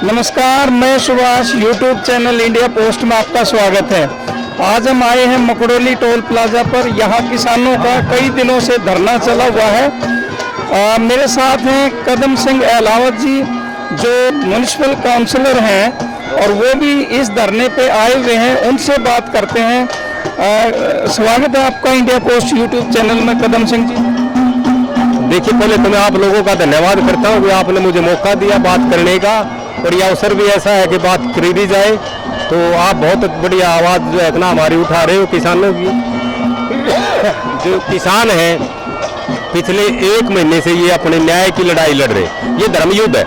नमस्कार, मैं Subhash YouTube channel India post में आपका स्वागत है। आज हम आए हैं मकड़ोली टोल प्लाजा पर। यहाँ किसानों का कई दिनों से धरना चला हुआ है। मेरे साथ हैं कदम सिंह अहलावत जी, जो म्युनिसिपल काउंसलर हैं और वो भी इस धरने पे आए हुए हैं। उनसे बात करते हैं। स्वागत है आपका इंडिया पोस्ट यूट्यूब चैनल में कदम सिंह जी। देखिए, पहले तो मैं आप लोगों का धन्यवाद करता हूँ कि आपने मुझे मौका दिया बात करने का, और यह अवसर भी ऐसा है कि बात करी जाए। तो आप बहुत बढ़िया आवाज़ जो है इतना हमारी उठा रहे हो किसानों की। जो किसान हैं पिछले 1 महीने से ये अपने न्याय की लड़ाई लड़ रहे, ये धर्मयुद्ध है।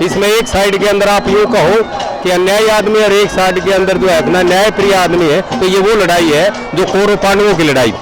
इसमें एक साइड के अंदर आप यूँ कहो कि अन्यायी आदमी और एक साइड के अंदर जो है अपना न्याय प्रिय आदमी है, तो ये वो लड़ाई है जो कौरव पांडवों की लड़ाई।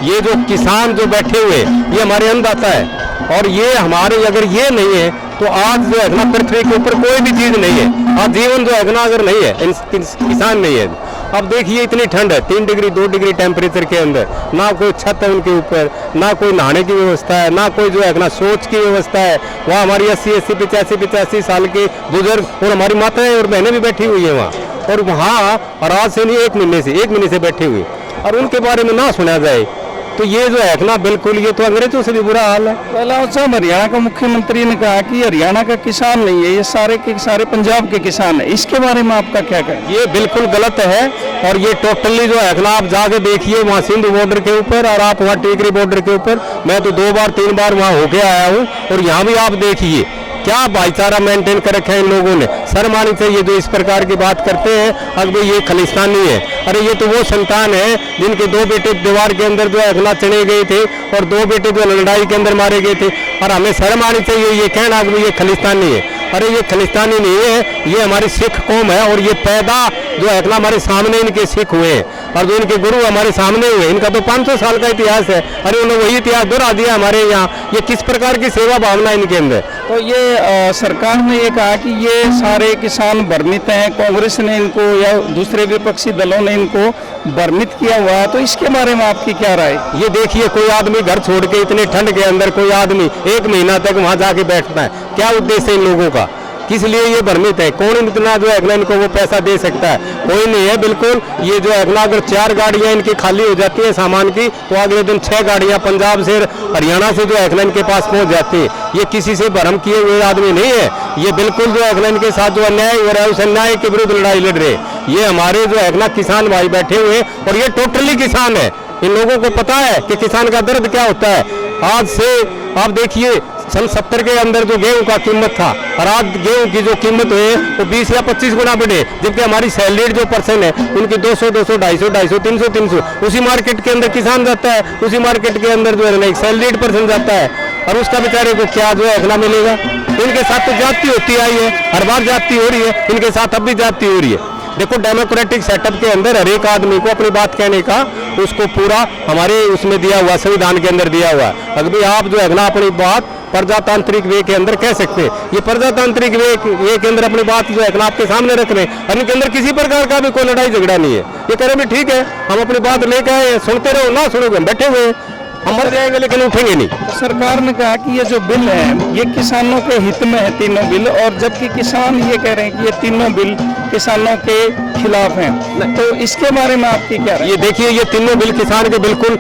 ये जो किसान जो बैठे हुए ये हमारे अन्नदाता है, और ये हमारे अगर ये नहीं है तो आज जो है ना पृथ्वी के ऊपर कोई भी चीज़ नहीं है। आज जीवन जो है ना अगर नहीं है, किसान नहीं है। अब देखिए इतनी ठंड है, 3 डिग्री 2 डिग्री टेम्परेचर के अंदर, ना कोई छत है उनके ऊपर, ना कोई नहाने की व्यवस्था है, ना कोई जो है ना सोच की व्यवस्था है। वहाँ हमारी 80 85 साल के बुजुर्ग और हमारी माताएं और बहनें भी बैठी हुई है वहाँ, और वहाँ और आज से नहीं 1 महीने से बैठी हुई, और उनके बारे में ना सुना जाए तो ये जो है ना बिल्कुल ये तो अंग्रेजों से भी बुरा हाल है। पहला साहब, हरियाणा का मुख्यमंत्री ने कहा कि हरियाणा का किसान नहीं है, ये सारे के सारे पंजाब के किसान है। इसके बारे में आपका क्या कहना? ये बिल्कुल गलत है, और ये टोटली जो है ना आप जाके देखिए वहाँ सिंध बॉर्डर के ऊपर और आप वहाँ टिकरी बॉर्डर के ऊपर, मैं तो 2 बार 3 बार वहाँ होके आया हूँ, और यहाँ भी आप देखिए क्या भाईचारा मेंटेन कर रखा है इन लोगों ने। शर्म आनी चाहिए जो इस प्रकार की बात करते हैं। अब भाई ये खालिस्तानी है, अरे ये तो वो संतान है जिनके 2 बेटे दीवार के अंदर जो है अगला चढ़े गए थे, और 2 बेटे जो लड़ाई के अंदर मारे गए थे, और हमें शर्म आनी चाहिए ये कहना कि ये खालिस्तानी है। अरे ये खालिस्तानी नहीं है, ये हमारी सिख कौम है, और ये पैदा जो है ना हमारे सामने इनके सिख हुए हैं, और जो इनके गुरु हमारे सामने हुए। इनका तो 500 साल का इतिहास है। अरे उन्होंने वही इतिहास दोहरा दिया हमारे यहाँ। ये किस प्रकार की सेवा भावना इनके अंदर। तो ये सरकार ने ये कहा कि ये सारे किसान भ्रमित हैं, कांग्रेस ने इनको या दूसरे विपक्षी दलों ने इनको भ्रमित किया हुआ है, तो इसके बारे में आपकी क्या राय? ये देखिए, कोई आदमी घर छोड़ के इतने ठंड के अंदर कोई आदमी 1 महीना तक वहाँ जाके बैठता है, क्या उद्देश्य है इन लोगों का? किस लिए ये भ्रमित है? कौन इतना जो है इनको वो पैसा दे सकता है? कोई नहीं है बिल्कुल। ये जो है अगर 4 गाड़ियाँ इनकी खाली हो जाती है सामान की, तो अगले दिन 6 गाड़ियाँ पंजाब से हरियाणा से जो है इनके पास पहुँच जाती है। ये किसी से भ्रम किए हुए आदमी नहीं है। ये बिल्कुल जो है इनके साथ जो अन्याय हो रहा है उस अन्याय के विरुद्ध लड़ाई लड़ रहे। ये हमारे जो है किसान भाई बैठे हुए, और ये टोटली किसान है। इन लोगों को पता है कि किसान का दर्द क्या होता है। आज से आप देखिए सन 70 के अंदर जो गेहूं का कीमत था, और आज गेहूं की जो कीमत है वो 20 या 25 गुना बढ़े, जबकि हमारी सैलरीड जो पर्सन है उनकी 200 250 300 उसी मार्केट के अंदर किसान जाता है, उसी मार्केट के अंदर जो है ना एक सैलरीड पर्सन जाता है, और उसका बेचारे को क्या जो है इतना मिलेगा? इनके साथ तो जाति होती आई है, हर बार जाति हो रही है, इनके साथ अब भी जाति हो रही है। देखो, डेमोक्रेटिक सेटअप के अंदर हर एक आदमी को अपनी बात कहने का उसको पूरा हमारे उसमें दिया हुआ, संविधान के अंदर दिया हुआ है। अगर आप जो है ना अपनी बात प्रजातांत्रिक वे के अंदर कह सकते हैं, ये प्रजातांत्रिक वे के अंदर अपनी बात जो है ना आपके सामने रख रहे हैं, और इनके अंदर किसी प्रकार का भी कोई लड़ाई झगड़ा नहीं है। ये कह रहे भी ठीक है, हम अपनी बात लेकर आए, सुनते रहो, ना सुनोगे हम बैठे हुए, हम मर जाएंगे लेकिन उठेंगे नहीं। सरकार ने कहा कि ये जो बिल है ये किसानों के हित में है, तीनों बिल, और जबकि किसान ये कह रहे हैं कि ये तीनों बिल किसानों के खिलाफ हैं, तो इसके बारे में आपकी क्या राय? ये देखिए, ये तीनों बिल किसान के बिल्कुल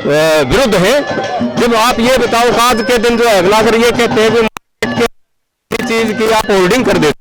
विरुद्ध है। जब आप ये बताओ कि आज के दिन जो है अगर ये कहते हैं कि चीज की आप होल्डिंग कर देते,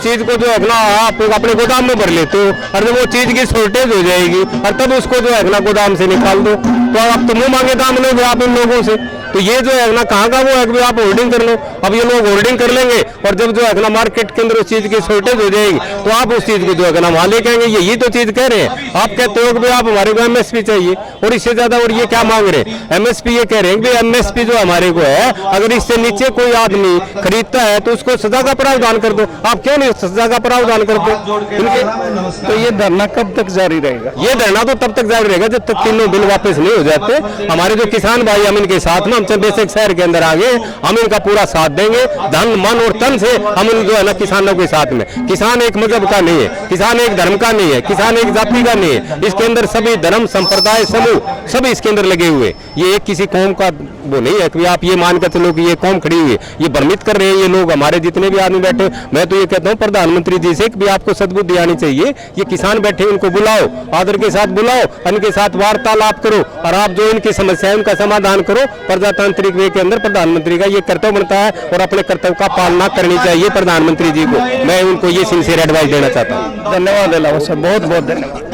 चीज को जो है आप अपने गोदाम में भर लेते हो, और जब वो चीज की शॉर्टेज हो जाएगी और तब उसको जो है गोदाम से निकाल दो, तो आप तो मुंह मांगे दाम लोगे आप इन लोगों से। तो ये जो है कहाँ का वो है कि आप होल्डिंग कर लो। अब ये लोग होल्डिंग कर लेंगे, और जब जो है मार्केट के अंदर उस चीज की शॉर्टेज हो जाएगी तो आप उस चीज को जो है वहाँ लेके आएंगे। यही तो चीज कह रहे हैं। आप कहते हो कि आप हमारे को MSP चाहिए, और इससे ज्यादा, और ये क्या मांग रहे हैं? MSP ये कह रहे हैं कि MSP जो हमारे को है, अगर इससे नीचे कोई आदमी खरीदता है तो उसको सजा का प्रावधान कर दो। आप क्यों नहीं सजा का प्रावधान करते? तो ये धरना कब तक जारी रहेगा? ये धरना तो तब तक जारी रहेगा जब तक तीनों बिल वापस नहीं हो जाते। हमारे जो किसान भाई हम इनके साथ में हम बेशक शहर के अंदर आ गए, हम इनका पूरा साथ देंगे, धन मन और तन से हम इन जो है ना किसानों के साथ में। किसान एक मजहब का नहीं है, किसान एक धर्म का नहीं है, किसान एक जाति का नहीं है, इसके अंदर सभी धर्म संप्रदाय समूह सभी इसके अंदर लगे हुए। ये एक किसी कौम का वो नहीं है कि आप ये मान कर चलो कि ये कौम खड़ी हुई है, ये भ्रमित कर रहे हैं ये लोग, हमारे जितने भी आदमी बैठे। मैं तो ये कहता हूँ प्रधानमंत्री जी से कि आपको सद्बुद्धि आनी चाहिए, ये किसान बैठे उनको बुलाओ, आदर के साथ बुलाओ, इनके साथ वार्तालाप करो और आप जो इनकी समस्या है उनका समाधान करो। प्रजातांत्रिक वे के अंदर प्रधानमंत्री का ये कर्तव्य बनता है और अपने कर्तव्य का पालना करनी चाहिए प्रधानमंत्री जी को। मैं उनको ये सिंसियर एडवाइस देना चाहता हूँ। धन्यवाद अलावा सर, बहुत बहुत धन्यवाद।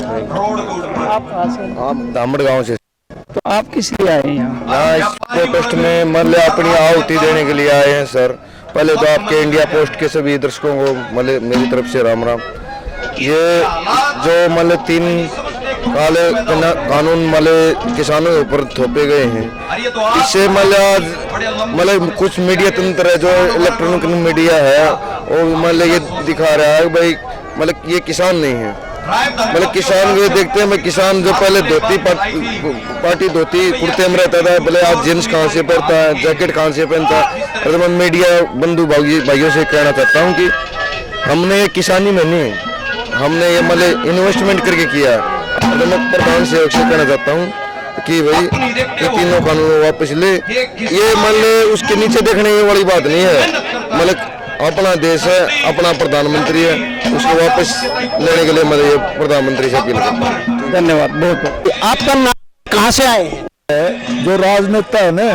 आप कहाँ से? हम दामड़ गांव से। तो आप किस लिए आए हैं यहाँ? यहाँ इस प्रोटेस्ट में मतलब अपनी आहुति देने के लिए आए हैं सर। पहले तो आपके इंडिया पोस्ट के सभी दर्शकों को मतलब मेरी तरफ से राम राम। ये जो मतलब 3 काले कानून मतलब किसानों के ऊपर थोपे गए हैं, इससे मतलब कुछ मीडिया तंत्र है जो इलेक्ट्रॉनिक मीडिया है वो मतलब ये दिखा रहा है भाई मतलब ये किसान नहीं है। मतलब किसान ये देखते हैं, मैं किसान जो पहले धोती पार्टी धोती कुर्ते में रहता था, भले आज जींस कहाँ से पहनता है, जैकेट कहाँ से पहनता है। तो मैं मीडिया बंधु भाइयों से कहना चाहता हूँ कि हमने किसानी में नहीं, हमने ये मतलब इन्वेस्टमेंट करके किया है। तो मैं प्रधान सेवक से कहना चाहता हूँ कि भाई ये 3 कानून वापस ले। ये मतलब उसके नीचे देखने वाली बात नहीं है, मतलब अपना देश है, अपना प्रधानमंत्री है, उसको वापस लेने के लिए मैं ये प्रधानमंत्री से अपील करता हूँ। धन्यवाद बहुत बहुत। आपका नाम कहाँ से आए हैं? जो राजनेता है ना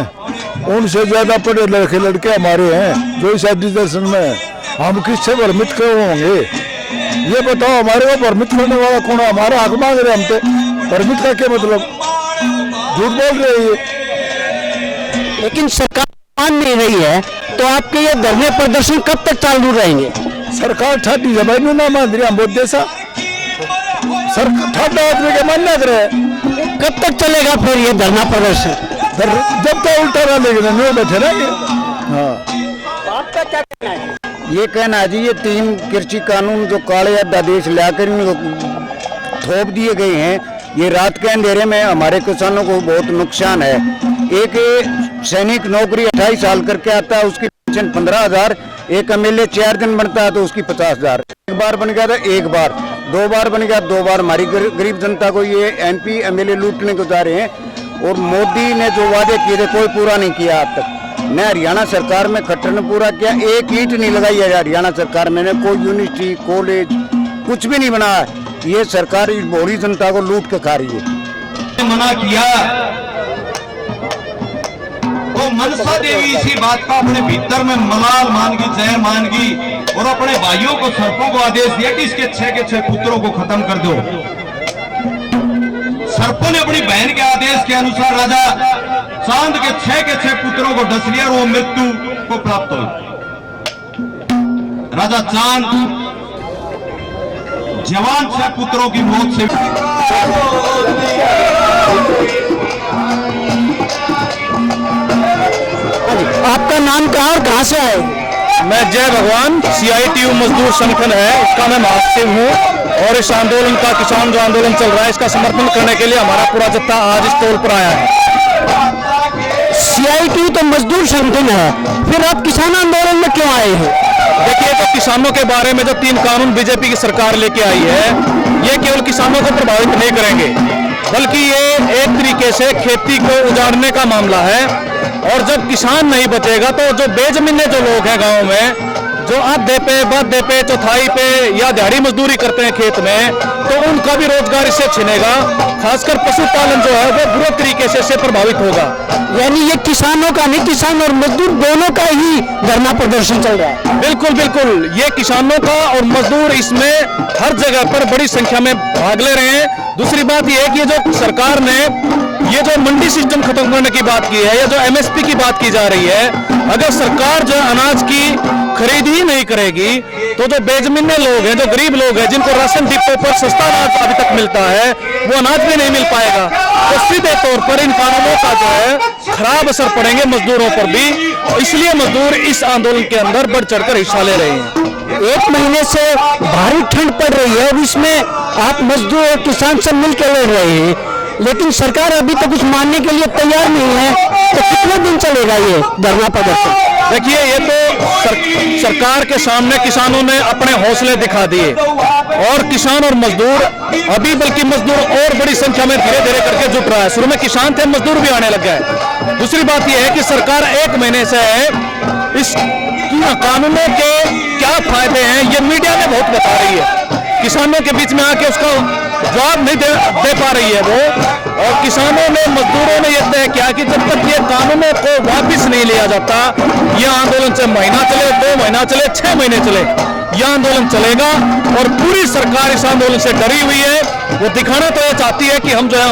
उनसे ज्यादा पढ़े लिखे लड़के हमारे हैं जो इस एजुकेशन में, हम किससे भ्रमित क्यों होंगे? ये बताओ हमारे को भ्रमित करने वाला कौन है? हमारा हक मांग रहे हम पे, भ्रमित का क्या मतलब? झूठ बोल रहे हैं। लेकिन सरकार मान नहीं रही है, तो आपके ये धरने प्रदर्शन कब तक चालू रहेंगे? सरकार ठाटी जबाई ना मान रही, हम बहुत जैसा सरकार ठाटा आदमी के मानना करे। कब तक चलेगा फिर ये धरना प्रदर्शन? जब तक उल्टा ना लेकिन नहीं बैठे रहेंगे। हाँ, आपका क्या कहना है? ये कहना है जी, ये 3 कृषि कानून जो काले अध्यादेश लाकर थोप दिए गए हैं, ये रात के अंधेरे में हमारे किसानों को बहुत नुकसान है। एक सैनिक नौकरी 28 साल करके आता है, उसकी पेंशन 15,000, एक एमएलए 4 दिन बनता है तो उसकी 50,000। एक बार बन गया था, एक बार 2 बार बन गया, 2 बार हमारी गरीब जनता को ये एमपी एमएलए लूटने को जा रहे हैं। और मोदी ने जो वादे किए थे कोई पूरा नहीं किया आज तक। न हरियाणा सरकार में खट्टर ने पूरा किया, एक ईंट नहीं लगाई है हरियाणा सरकार में, कोई यूनिवर्सिटी कॉलेज कुछ भी नहीं बना। ये सरकार इस भोली जनता को लूट के खा रही है। मना किया तो मनसा देवी इसी बात का अपने भीतर में मलाल मान गई, जहर मान गई और अपने भाइयों को सर्पों को आदेश दिया कि इसके 6 के 6 पुत्रों को खत्म कर दो। सर्पों ने अपनी बहन के आदेश के अनुसार राजा चांद के 6 के 6 पुत्रों को डस लिया और वो मृत्यु को प्राप्त हुई। राजा चांद जवान 6 पुत्रों की मौत से आपका नाम कहाँ और कहाँ से आए? मैं जय भगवान CITU मजदूर संगठन है, इसका मैं महासचिव हूँ और इस आंदोलन का, किसान जो आंदोलन चल रहा है, इसका समर्थन करने के लिए हमारा पूरा जत्था आज इस टोल पर आया है। CITU तो मजदूर संगठन है, फिर आप किसान आंदोलन में क्यों आए हैं? देखिए, तो किसानों के बारे में जो 3 कानून बीजेपी की सरकार लेके आई है, ये केवल किसानों को प्रभावित नहीं करेंगे, बल्कि ये एक तरीके से खेती को उजाड़ने का मामला है। और जब किसान नहीं बचेगा तो जो बेजमीने जो लोग हैं गांव में, जो आधे पे बद्धे पे चौथाई पे या दिहाड़ी मजदूरी करते हैं खेत में, तो उनका भी रोजगार इससे छिनेगा। खासकर पशुपालन जो है वो बुरे तरीके से इससे प्रभावित होगा। यानी ये किसानों का नहीं, किसान और मजदूर दोनों का ही धरना प्रदर्शन चल रहा है। बिल्कुल बिल्कुल, ये किसानों का और मजदूर इसमें हर जगह पर बड़ी संख्या में भाग ले रहे हैं। दूसरी बात यह है कि जो सरकार ने ये जो मंडी सिस्टम खत्म करने की बात की है, या जो MSP की बात की जा रही है, अगर सरकार जो अनाज की खरीद ही नहीं करेगी तो जो बेजमीने लोग हैं, जो गरीब लोग हैं, जिनको राशन डिपो पर सस्ता अनाज अभी तक मिलता है, वो अनाज भी नहीं मिल पाएगा। तो सीधे तौर पर इन कानूनों का जो है खराब असर पड़ेंगे मजदूरों पर भी, इसलिए मजदूर इस आंदोलन के अंदर बढ़ चढ़कर हिस्सा ले रहे हैं। 1 महीने से भारी ठंड पड़ रही है और इसमें आप मजदूर और किसान सब मिलकर लड़ रहे हैं, लेकिन सरकार अभी तक कुछ मानने के लिए तैयार नहीं है। तो कितने दिन चलेगा ये धरना प्रदर्शन? देखिए, ये तो सरकार के सामने किसानों ने अपने हौसले दिखा दिए और किसान और मजदूर अभी, बल्कि मजदूर और बड़ी संख्या में धीरे धीरे करके जुट रहा है। शुरू में किसान थे, मजदूर भी आने लग गए। दूसरी बात यह है कि सरकार 1 महीने से इस कानूनों के क्या फायदे हैं ये मीडिया में बहुत बता रही है, किसानों के बीच में आके उसका जवाब नहीं दे पा रही है वो। और किसानों ने, मजदूरों ने यह तय किया कि जब तक ये कानूनों को वापस नहीं लिया जाता, ये आंदोलन से महीना चले, 2 महीना चले, 6 महीने चले, यह आंदोलन चलेगा। और पूरी सरकार इस आंदोलन से डरी हुई है। वो दिखाना तो ये चाहती है कि हम जो है,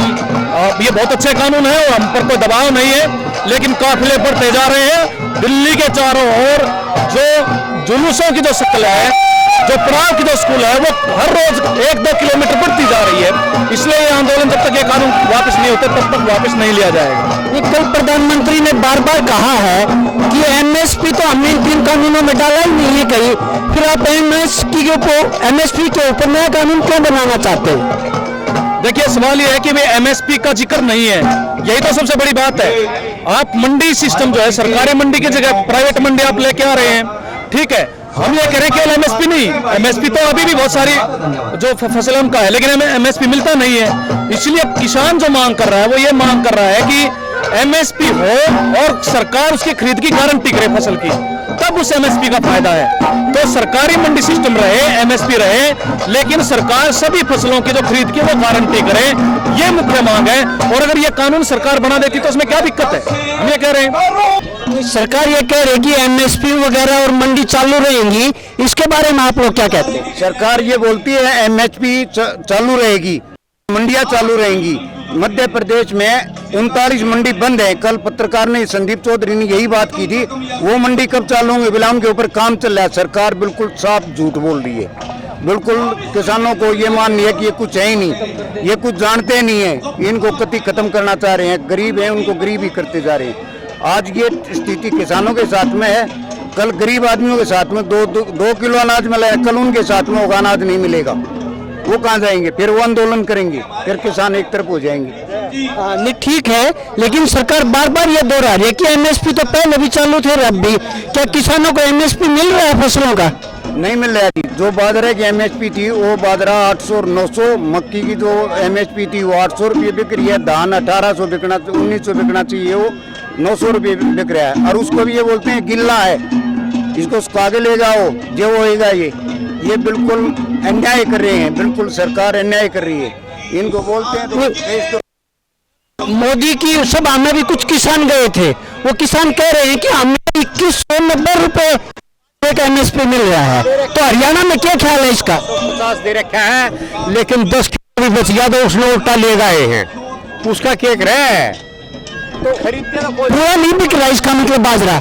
ये बहुत अच्छे कानून है और हम पर कोई दबाव नहीं है, लेकिन काफिले बढ़ते जा रहे हैं। दिल्ली के चारों ओर जो जुलूसों की जो शक्ल है, जो पड़ाव की जो स्कूल है, वो हर रोज 1-2 किलोमीटर बढ़ती जा रही है। इसलिए ये आंदोलन जब तक ये कानून वापस नहीं होते तब तक वापस नहीं लिया जाएगा। ये कल प्रधानमंत्री ने बार बार कहा है कि एमएसपी तो हमने इन 3 कानूनों में डाला ही नहीं है कहीं, फिर आप एमएसपी के ऊपर नया कानून क्यों बनाना चाहते हैं? देखिए, सवाल यह है कि वे एमएसपी का जिक्र नहीं है, यही तो सबसे बड़ी बात है। आप मंडी सिस्टम जो है, सरकारी मंडी की जगह प्राइवेट मंडी आप लेके आ रहे हैं, ठीक है। हम ये कह रहे हैं कि एमएसपी नहीं, एमएसपी तो अभी भी बहुत सारी जो फसल है उनका है, लेकिन हमें एमएसपी मिलता नहीं है। इसलिए किसान जो मांग कर रहा है वो ये मांग कर रहा है कि एमएसपी हो और सरकार उसकी खरीद की गारंटी करे फसल की, तब उस एमएसपी का फायदा है। तो सरकारी मंडी सिस्टम रहे, एमएसपी रहे, लेकिन सरकार सभी फसलों की जो खरीद की वो गारंटी करे, ये मुख्य मांग है। और अगर ये कानून सरकार बना देती तो उसमें क्या दिक्कत है, हम ये कह रहे हैं। सरकार ये कह रही कि एमएसपी वगैरह और मंडी चालू रहेंगी, इसके बारे में आप लोग क्या कहते हैं? सरकार ये बोलती है एमएसपी चालू रहेगी, मंडियां चालू रहेंगी। मध्य प्रदेश में 39 मंडी बंद है। कल पत्रकार ने, संदीप चौधरी ने यही बात की थी, वो मंडी कब चालू होंगे, बिला उनके ऊपर काम चल रहा है। सरकार बिल्कुल साफ झूठ बोल रही है, बिल्कुल किसानों को ये मान लिया कि ये कुछ है ही नहीं, ये कुछ जानते नहीं है, इनको कति खत्म करना चाह रहे हैं। गरीब हैं उनको गरीब ही करते जा रहे हैं। आज ये स्थिति किसानों के साथ में है, कल गरीब आदमियों के साथ में 2 किलो अनाज मिला है, कल उनके साथ में होगा अनाज नहीं मिलेगा, वो कहाँ जाएंगे? फिर वो आंदोलन करेंगे, फिर किसान एक तरफ हो जाएंगे। नहीं, ठीक है, लेकिन सरकार बार बार ये दोहरा रही है कि एमएसपी तो पहले भी चालू थे, अब भी। क्या किसानों को एमएसपी मिल रहा है फसलों का? नहीं मिल रहा थी। जो बाजरे की एमएसपी थी वो बाजरा 800 और 900, मक्की की जो एमएसपी थी वो 800 रुपये बिक रही है, धान 1800 बिकना, 1900 बिकना चाहिए, वो 900 रुपये बिक रहा है। और उसको भी ये बोलते हैं गिल्ला है, इसको सुखा के ले जाओ जो होएगा। ये बिल्कुल अन्याय कर रहे हैं, बिल्कुल सरकार अन्याय कर रही है। इनको बोलते हैं तो मोदी की सभा में भी कुछ किसान गए थे, वो किसान कह रहे हैं कि हमें 2190 रुपए एक एमएसपी मिल रहा है। तो हरियाणा में क्या ख्याल है इसका? 50 दे रखा है, लेकिन 10 किलो भी बच गया तो उसने उल्टा ले गए हैं, उसका क्या करे है? तो खरीदते ना कोई पूरा नहीं बिक रहा, इसका मतलब बाजरा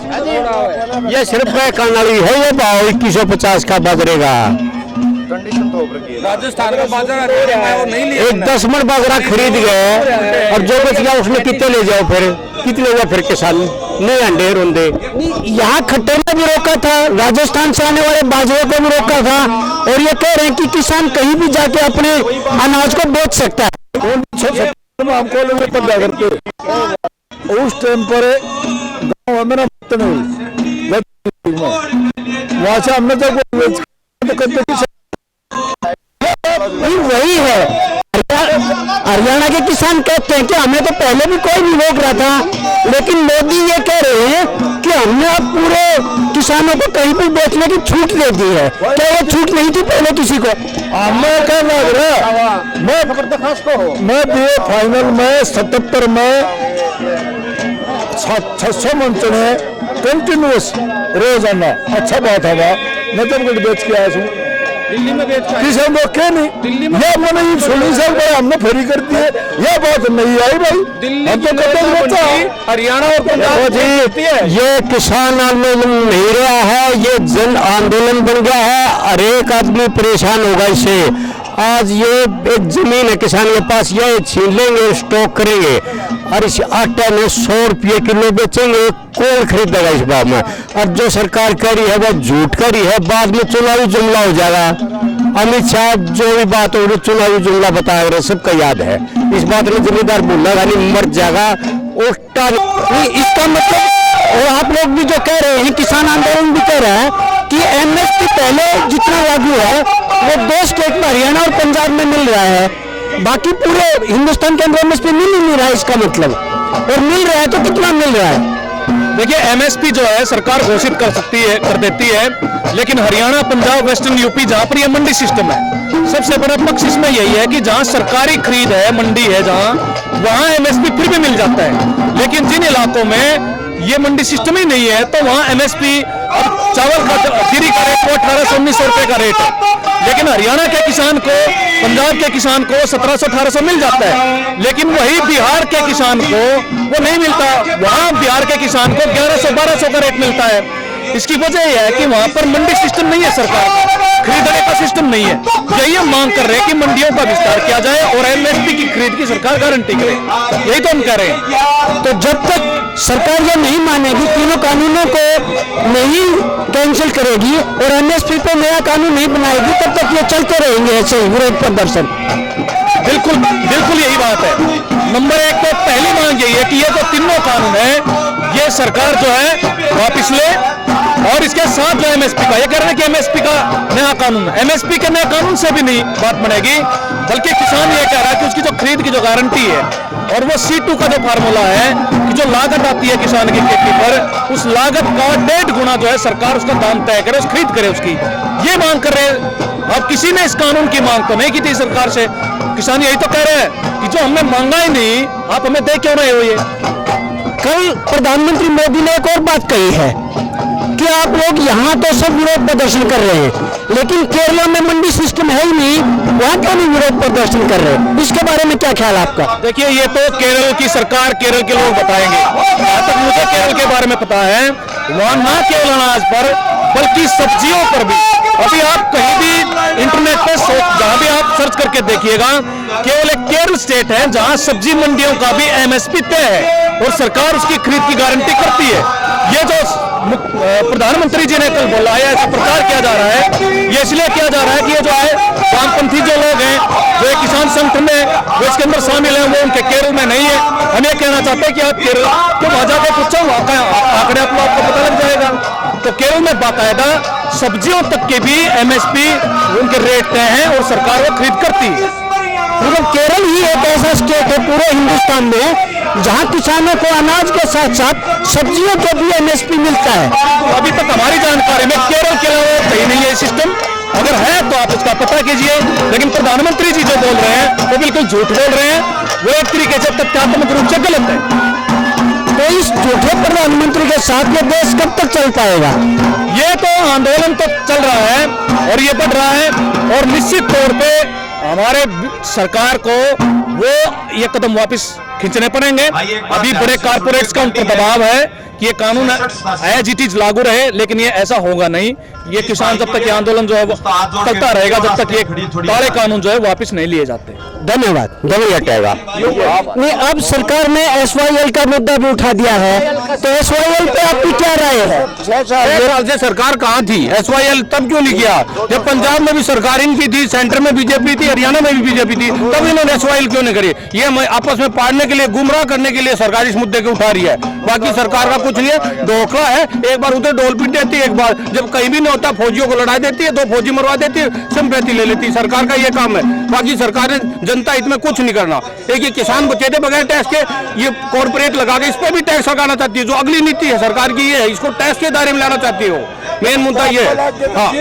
ये सिर्फ कर्नाली है, ये भाव 2150 का बाजरे का। राजस्थान का बाजार रेट है और नहीं लिया। एक 10 मन बाजरा खरीद गए और जो बच गया उसमें कितने ले जाओ, फिर कितने ले जाओ, फिर किसान नहीं अंडे रोंदे। यहाँ खट्टे में भी रोका था, राजस्थान से आने वाले बाजरे को भी रोका था, और ये कह रहे हैं कि किसान कहीं भी जाके अपने अनाज को बेच सकता है। हमको लोग पता करते उस टाइम पर गाँव में ना वहाँ से हमने तो वही है, हरियाणा के किसान कहते हैं कि हमें तो पहले भी कोई नहीं रोक रहा था, लेकिन मोदी ये कह रहे हैं कि हमने अब पूरे किसानों को कहीं भी बेचने की छूट दे दी है। क्या वो छूट नहीं थी पहले किसी को? हमें क्या लग रहा है, मैं दिए फाइनल में 77 में 600 मन चढ़े कंटिन्यूस रोजाना। अच्छा बात है, मैं तब कुछ बेच के आया हूँ दिल्ली में बेच किसी मौके नहीं, दिल्ली में मैंने ये सुनी सर भाई हमने फेरी कर दी है, यह बात नहीं आई भाई। दिल्ली हम तो कहते हरियाणा और पंजाब ये किसान आंदोलन नहीं रहा है, ये जन आंदोलन बन गया है। हर एक आदमी परेशान होगा इससे। आज ये एक जमीन है किसान के पास, ये छीन लेंगे, स्टॉक करेंगे और इस आटे में 100 रुपये किलो बेचेंगे, कौन खरीदेगा इस भाव में? और जो सरकार कह रही है वो झूठ कर रही है, बाद में चुनावी जुमला हो जाएगा। अमित शाह जो भी बात हो रही चुनावी जुमला बताया रहे, सबका याद है। इस बात में जिम्मेदार बोलना यानी मर जाएगा। उल्टा इसका मतलब किसान आंदोलन भी कह रहा है कि एमएसपी पहले जितना लागू है वो 2 स्टेट में हरियाणा और पंजाब में मिल रहा है, बाकी पूरे हिंदुस्तान के अंदर एमएसपी मिल ही नहीं रहा है इसका मतलब, और मिल रहा है तो कितना मिल रहा है? देखिए एमएसपी जो है सरकार घोषित कर सकती है, कर देती है, लेकिन हरियाणा, पंजाब, वेस्टर्न यूपी जहां पर ये मंडी सिस्टम है, सबसे बड़ा पक्ष इसमें यही है कि जहां सरकारी खरीद है, मंडी है जहां, वहां एमएसपी फिर भी मिल जाता है। लेकिन जिन इलाकों में ये मंडी सिस्टम ही नहीं है तो वहां एमएसपी, अब चावल का खीरी का रेट 1800-1900 रुपए का रेट है, लेकिन हरियाणा के किसान को, पंजाब के किसान को 1700-1800 मिल जाता है, लेकिन वही बिहार के किसान को वो नहीं मिलता। वहां बिहार के किसान को 1100-1200 का रेट मिलता है। इसकी वजह यह है कि वहां पर मंडी सिस्टम नहीं है, सरकार का खरीदने का सिस्टम नहीं है। यही हम मांग कर रहे हैं कि मंडियों का विस्तार किया जाए और एमएसपी की खरीद की सरकार गारंटी करे, यही तो हम कह रहे हैं। तो जब तक सरकार ये नहीं मानेगी, तीनों कानूनों को नहीं कैंसिल करेगी और एमएसपी पे नया कानून नहीं बनाएगी, तब तक ये चलते रहेंगे ऐसे विरोध प्रदर्शन। बिल्कुल बिल्कुल यही बात है। नंबर 1 तो पहली मांग यही है कि ये जो तीनों कानून है ये सरकार जो है वापिस ले, और इसके साथ जो एमएसपी का, ये कह रहे हैं कि एमएसपी का नया कानून, एमएसपी के नए कानून से भी नहीं बात बनेगी, बल्कि किसान ये कह रहा है कि उसकी जो खरीद की जो गारंटी है और वो C2 का जो फार्मूला है कि जो लागत आती है किसान की खेती पर, उस लागत का 1.5 गुना जो है सरकार उसका दाम तय करे, उस खरीद करे उसकी, ये मांग कर रहे हैं। अब किसी ने इस कानून की मांग तो नहीं की थी सरकार से, किसान यही तो कह रहे हैं कि जो हमने मांगा ही नहीं, आप हमें दे क्यों रहे हो। ये कल प्रधानमंत्री मोदी ने एक और बात कही है कि आप लोग यहाँ तो सब विरोध प्रदर्शन कर रहे हैं, लेकिन केरला में मंडी सिस्टम है ही नहीं, वहाँ क्यों नहीं विरोध प्रदर्शन कर रहे? इसके बारे में क्या ख्याल आपका? देखिए ये तो केरल की सरकार, केरल के लोग बताएंगे। जहाँ तक मुझे केरल के बारे में पता है, वहाँ न केवल अनाज पर बल्कि सब्जियों पर भी, अभी आप कहीं भी इंटरनेट पे जहाँ भी आप सर्च करके देखिएगा, केवल एक केरल स्टेट है जहाँ सब्जी मंडियों का भी एमएसपी तय है और सरकार उसकी खरीद की गारंटी करती है। ये जो प्रधानमंत्री जी ने कल बोला है, ऐसा प्रचार किया जा रहा है, ये इसलिए किया जा रहा है कि ये जो है वामपंथी जो लोग हैं, जो एक किसान संगठन में वो इसके अंदर शामिल हैं, वो उनके केरल में नहीं है। हम ये कहना चाहते हैं कि आप केरल तो वहां जाकर पूछो, आंकड़े आपको पता लग जाएगा। तो केरल में बाकायदा सब्जियों तक के भी एमएसपी उनके रेट तय हैं और सरकार वो खरीद करती है। मतलब केरल ही एक ऐसा स्टेट है पूरे हिंदुस्तान में जहां किसानों को अनाज के साथ साथ सब्जियों को भी एमएसपी मिलता है। अभी तक हमारी जानकारी में केरल के अलावा कहीं नहीं है सिस्टम, अगर है तो आप इसका पता कीजिए। लेकिन प्रधानमंत्री जी जो बोल रहे हैं वो बिल्कुल झूठ बोल रहे हैं, वो एक तरीके से तथ्यात्मक रूप से गलत है। तो इस झूठे प्रधानमंत्री के साथ ये देश कब तक चल पाएगा? ये तो आंदोलन तो चल रहा है और ये बढ़ रहा है, और निश्चित तौर पे हमारे सरकार को वो ये कदम वापस खींचने पड़ेंगे। अभी बड़े कारपोरेट्स का उन पर दबाव है कि ये कानून एज इट इज लागू रहे, लेकिन ये ऐसा होगा नहीं। ये किसान जब तक ये आंदोलन जो है वो चलता रहेगा, जब तक ये बड़े कानून जो है वापस नहीं लिए जाते। धन्यवाद। नहीं, अब सरकार ने SYL का मुद्दा भी उठा दिया है, तो SYL पे आपकी क्या राय है? से सरकार कहाँ थी? SYL तब क्यों नहीं किया जब पंजाब में भी सरकार इनकी थी, सेंटर में बीजेपी थी, हरियाणा में भी बीजेपी थी, तब इन्होंने SYL क्यों नहीं करी? ये आपस में पाड़ने के लिए, गुमराह करने के लिए सरकार इस मुद्दे को उठा रही है। बाकी सरकार का कुछ नहीं है, धोखा है। एक बार उधर डोल पीट देती है, एक बार जब कहीं भी नहीं होता फौजियों को लड़ा देती है, 2 फौजी मरवा देती है, संपत्ति ले लेती है। सरकार का ये काम है। बाकी सरकार ने जनता हित में कुछ नहीं करना। एक ये किसान बचे थे बगैर टैक्स के, ये कॉर्पोरेट लगा के इस पर भी टैक्स लगाना चाहती है। जो अगली नीति है सरकार की ये है, इसको टैक्स के दायरे में लाना चाहती हो। मेन मुद्दा ये है। हाँ,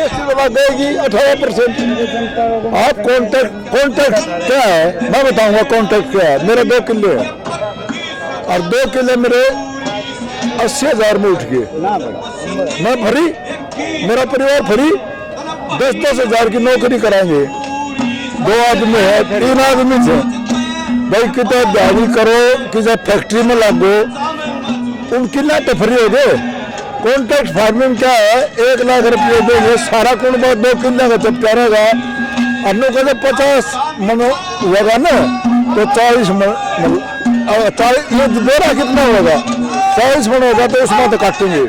देगी 18%। आप कॉन्ट्रैक्ट क्या है मैं बताऊंगा। कॉन्ट्रैक्ट क्या है? मेरे 2 किले है और 2 किले मेरे 80,000 में उठ गए। मैं भरी, मेरा परिवार भरी 10-10 हजार की नौकरी कराएंगे। 2 आदमी है, 3 आदमी थे भाई, कितना दिहाड़ी करो कि जब फैक्ट्री में लगो उनकी ना तो फ्री हो गए। कॉन्ट्रैक्ट फार्मिंग क्या है? 1 लाख रुपये देंगे, सारा कुंड 2 किले का चप्टा रहेगा। अन्नों का जब 50 मन होगा ना तो 40 मन, 40 ये बोरा कितना होगा? 40 मन होगा तो उसमें तो काटेंगे।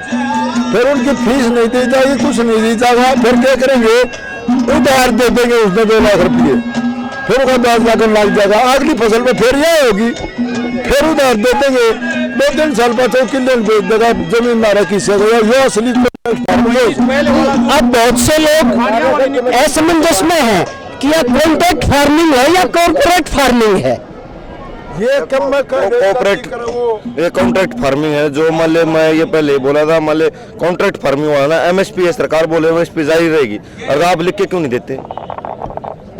फिर उनकी फीस नहीं दी जाएगी, कुछ नहीं दी जाएगा। फिर क्या करेंगे? उधार दे देंगे उसमें 2 लाख रुपये, फिर उसका 10 लाख लग जाएगा। अगली फसल में फिर यह होगी, फिर उधार दे देंगे। 2-3 साल बाद 2 किले बेच देगा, जमीन ना रखी से। यह असली अब बहुत से लोग असमंजस में हैं कि यह कॉन्ट्रैक्ट फार्मिंग है या कॉर्पोरेट फार्मिंग है। ये कम ये कॉन्ट्रैक्ट फार्मिंग है। जो मतलब मैं ये पहले ही बोला था, मतलब कॉन्ट्रैक्ट फार्मिंग वाला ना एमएसपी है, सरकार बोले एमएसपी जारी रहेगी। और आप लिख के क्यों नहीं देते?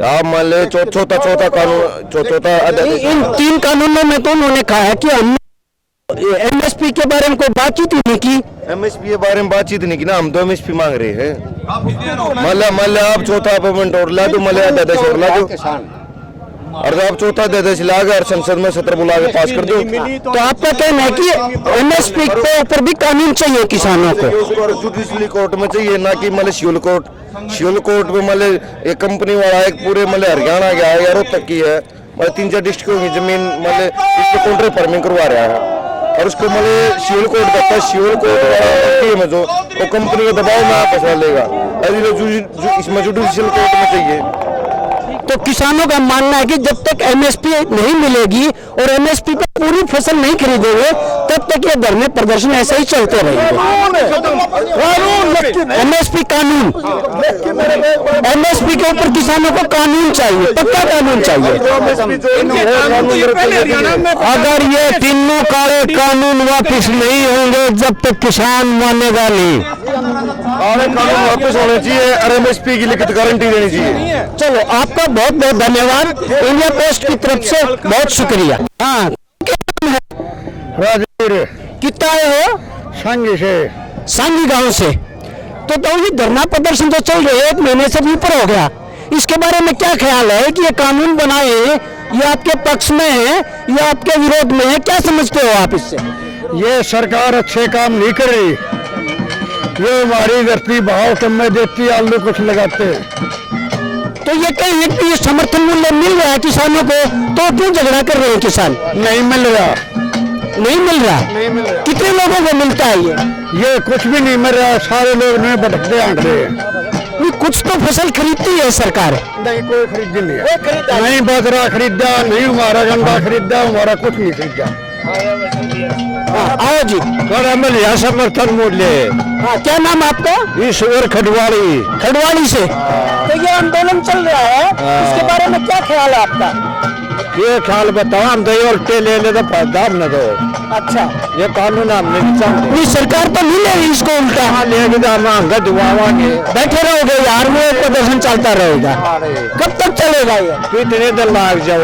आप मान ले चौथा कानून चौथा इन 3 कानूनों में तो उन्होंने कहा है कि हम एमएसपी के बारे में कोई बातचीत ही नहीं की। एमएसपी के बारे में बातचीत नहीं की ना, हम तो एमएसपी मांग रहे हैं। मतलब आप चौथा अमेंडमेंट और ला दो, मतलब अध्यादेश और ला दो, और आप चौथा अध्यादेश ला के और संसद में सत्र बुला के पास कर दो। तो आपका कहना है कि एमएसपी के ऊपर भी कानून चाहिए किसानों को? जुडिशली कोर्ट में चाहिए, ना कि मतलब शिवल कोर्ट में मतलब एक कंपनी वाला एक पूरे मतलब हरियाणा गया है, रोहतक की है, मतलब 3-4 डिस्ट्रिक्टों की जमीन मतलब इसको कॉन्ट्रैक्ट फार्मिंग करवा रहा है। और उसको मतलब शिवल कोर्ट कहता है, शिवल कोर्ट वाला में जो वो कंपनी के दबाव में आप फंसा लेगा। इसमें जुडिशियल कोर्ट में चाहिए। तो किसानों का मानना है कि जब तक एमएसपी नहीं मिलेगी और एमएसपी पर पूरी फसल नहीं खरीदेंगे तब तक ये धरने प्रदर्शन ऐसे ही चलते रहेंगे। एमएसपी कानून, एमएसपी के ऊपर किसानों को कानून चाहिए, पक्का कानून चाहिए। अगर ये तीनों काले कानून वापिस नहीं होंगे जब तक किसान मानेगा नहीं। कानून वापस होने चाहिए और एमएसपी की लिखित गारंटी देनी चाहिए। चलो, आपका बहुत बहुत धन्यवाद। इंडिया पोस्ट की तरफ से बहुत शुक्रिया। हाँ, कितना आए हो? सांगी गांव से। तो ये धरना प्रदर्शन जो चल रहे 1 महीने से भी ऊपर हो गया, इसके बारे में क्या ख्याल है कि ये कानून बनाए ये आपके पक्ष में है या आपके विरोध में है? क्या समझते हो आप इससे? ये सरकार अच्छे काम नहीं कर रही। ये हमारी धरती भाव कम में देती, आलू कुछ लगाते। तो ये कहीं कि समर्थन मूल्य मिल रहा है किसानों को, तो क्यों झगड़ा कर रहे हैं किसान? नहीं मिल रहा। कितने लोगों को मिलता है ये कुछ भी नहीं मिल रहा। सारे लोग नहीं भटकते आंट रहे हैं। नहीं, कुछ तो फसल खरीदती है सरकार। नहीं, कोई खरीद नहीं है। नहीं बाजरा खरीदा, नहीं हमारा गंदा खरीदा, हमारा कुछ नहीं खरीदा। आओ जी, समर्थन मूल्य। हाँ, क्या नाम आपका? ईश्वर खड़वाड़ी से। तो ये आंदोलन चल रहा है, इसके बारे में क्या ख्याल है आपका? ये ख्याल बताओ, हम दही और तेल ले तो फायदा हम न दो। अच्छा, ये कानून हमने नहीं, सरकार तो नहीं ले रही इसको, उल्टा लेगी तो हम दुआवांगे। बैठे रहोगे यार, वो प्रदर्शन चलता रहेगा। कब तक चलेगा ये? कितने दिन लाग जाओ,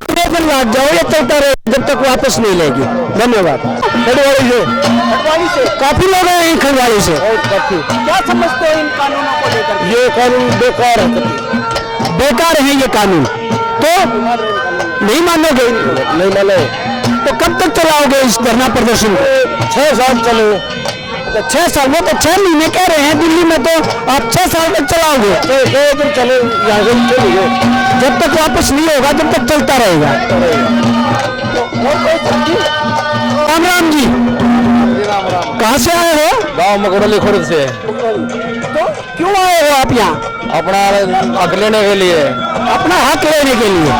ये चलता रहेगा जब तक वापस नहीं लेगी। धन्यवाद। खड़वाड़ी से काफी लोग हैं खड़वाड़ी से। क्या समझते हो इन कानूनों को लेकर? ये कानून बेकार है, बेकार है ये कानून। तो नहीं मानोगे? नहीं मानो। तो कब तक चलाओगे इस धरना प्रदर्शन को? 6 साल चलो। 6 साल? वो तो 6 महीने कह रहे हैं दिल्ली में, तो आप 6 साल तक चलाओगे? तो चलो, जब तक वापस नहीं होगा तब तक चलता रहेगा। राम राम जी, कहाँ से आए हो? गाँव मकड़ोली खुर्द से। तो क्यों आए हो आप यहाँ? अपना हक लेने के लिए। अपना हक लेने के लिए?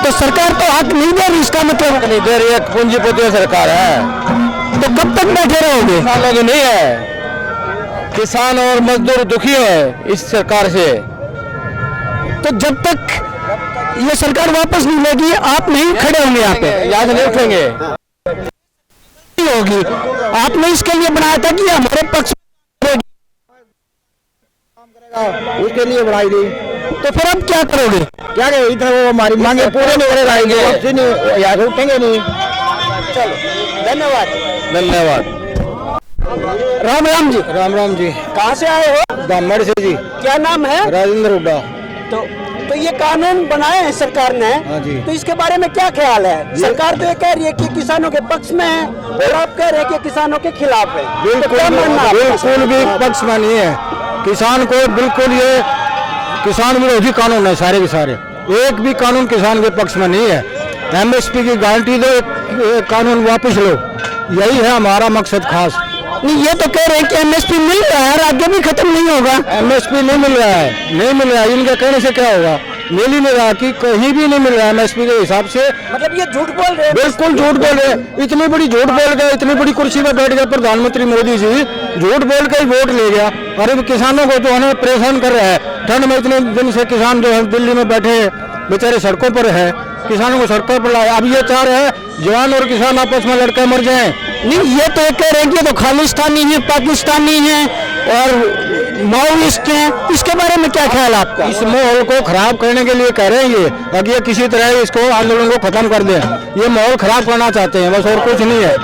तो सरकार तो हक नहीं दे रही, इसका मतलब? नहीं दे रही, एक पूंजीपति सरकार है। तो कब तक बैठे रहोगे? किसानों की नहीं है, किसान और मजदूर दुखी है इस सरकार से। तो जब तक ये सरकार वापस नहीं लेगी आप नहीं खड़े होंगे यहाँ पे? यहाँ से नहीं उठेंगे। होगी, आपने इसके लिए बनाया था कि हमारे पक्ष उसके लिए बढ़ाई गई। तो फिर अब क्या करोगे? क्या कहे, इधर वो हमारी मांगे पूरे नहीं करे लाएंगे, यहाँ से उठेंगे नहीं। चलो, धन्यवाद। राम राम जी। राम राम जी। कहाँ से आए हो? दामड़ से जी। क्या नाम है? राजेंद्र हुड्डा। तो ये कानून बनाए हैं सरकार ने। हाँ जी। तो इसके बारे में क्या ख्याल है? सरकार तो ये कह रही है कि किसानों के पक्ष में है और आप कह रहे हैं कि किसानों के खिलाफ है। बिल्कुल भी पक्ष में नहीं है। किसान को बिल्कुल ये किसान विरोधी कानून है, सारे के सारे। एक भी कानून किसान के पक्ष में नहीं है। एमएसपी की गारंटी दो, कानून वापस लो, यही है हमारा मकसद खास। नहीं, ये तो कह रहे हैं कि एमएसपी मिल रहा है और आगे भी खत्म नहीं होगा। एमएसपी नहीं मिल रहा है, नहीं मिल रहा है, इनके कहने से क्या होगा? मिल ही नहीं रहा, कि कहीं भी नहीं मिल रहा एमएसपी के हिसाब से। मतलब ये झूठ बोल रहे हैं। बिल्कुल झूठ बोल रहे हैं, इतनी बड़ी झूठ बोल गए, इतनी बड़ी कुर्सी पर बैठ गए प्रधानमंत्री मोदी जी, झूठ बोल के ही वोट ले गया। अरे किसानों को जो है परेशान कर रहा है, ठंड में इतने दिन से किसान जो है दिल्ली में बैठे बेचारे सड़कों पर है, किसानों को सड़कों पर लाए। अब ये चाह रहे हैं जवान और किसान आपस में लड़के मर जाएं। नहीं, ये तो कह रहे हैं कि ये तो खालिस्तानी है, पाकिस्तानी है और माओइस्ट हैं। इसके बारे में क्या ख्याल आपका? इस माहौल को खराब करने के लिए कह रहे हैं ये, ताकि ये किसी तरह इसको आंदोलन को खत्म कर दें। ये माहौल खराब करना चाहते हैं बस, और कुछ नहीं है।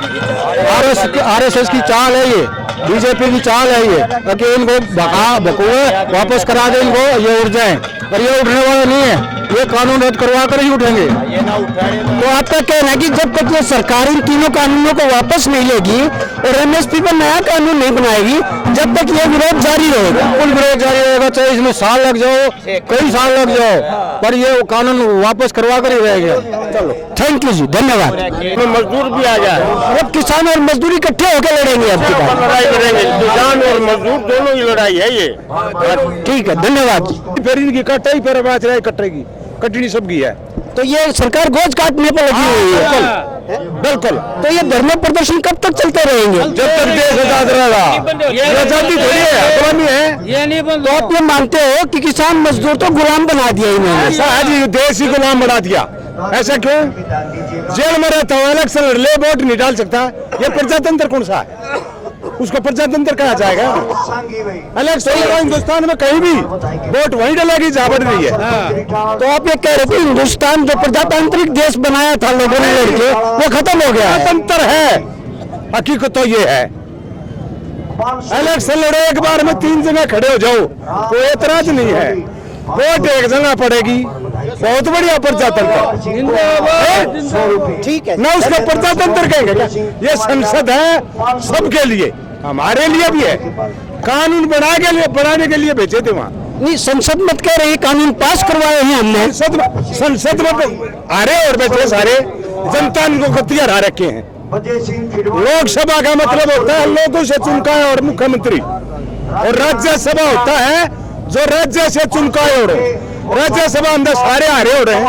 आरएसएस की चाल है ये, बीजेपी की चाल है ये, ताकि इनको भकुए वापस करा दें, इनको ये उठ जाएं। और ये उठने वाले नहीं है, ये कानून रद्द करवा कर ही उठेंगे। तो आपका कहना है कि जब तक ये सरकार इन तीनों कानूनों को वापस नहीं लेगी और एमएसपी पर नया कानून नहीं बनाएगी, जब तक ये विरोध जारी रहेगा। बिल्कुल विरोध जारी रहेगा, चाहे इसमें साल लग जाओ, कई साल लग जाओ, पर ये कानून वापस करवा कर ही रहेगा। चलो, थैंक यू जी, धन्यवाद। मजदूर भी आ जाए, अब किसान और मजदूर इकट्ठे होकर लड़ेंगे अब की बार। लड़ाई करेंगे, किसान और मजदूर दोनों की लड़ाई है ये। ठीक है, धन्यवाद। फिर इनकी कटाई फिर बात रही, कटेगी कटनी सबकी है। तो ये सरकार गोज काटने पर लगी हुई है। बिल्कुल। तो ये धरना प्रदर्शन कब तक चलते रहेंगे? जब तक देश आजाद रहेगा। ये आजादी थोड़ी है, गुलामी है। ये नहीं बंद। तो आप ये मानते हो कि किसान मजदूर तो गुलाम बना दिया इन्होंने? ऐसा है जी, देश ही गुलाम बना दिया। ऐसा क्यों? जेल में रहता हूँ, इलेक्शन ले, वोट नहीं डाल सकता, ये प्रजातंत्र कौन सा है? उसको प्रजातंत्र कहा जाएगा? इलेक्शन हिंदुस्तान में कहीं भी वोट वहीं डलेगी जहाँ बढ़ रही है। तो आप ये कह रहे थे हिंदुस्तान जो प्रजातांत्रिक देश बनाया था लोगों ने लड़के, वो खत्म हो गया है। प्रजातंत्र है, हकीकत तो ये है। इलेक्शन लड़े, एक बार में 3 जगह खड़े हो जाओ, कोई एतराज नहीं है। वोट एक जगह पड़ेगी, बहुत बढ़िया प्रजातंत्र। ठीक है ना उसका प्रजातंत्र कहेंगे क्या? ये संसद है सबके लिए, हमारे लिए भी है। कानून बनाने के लिए भेजे थे वहाँ। नहीं, संसद मत कह रही, कानून पास करवाए हैं हमने। संसद में हारे और बैठे सारे, जनता इनको कतिया हरा रखे हैं। लोकसभा का मतलब होता है लोगों से चुनका है और मुख्यमंत्री, और राज्यसभा होता है जो राज्य से चुनका है और राज्यसभा अंदर सारे हारे हो रहे हैं।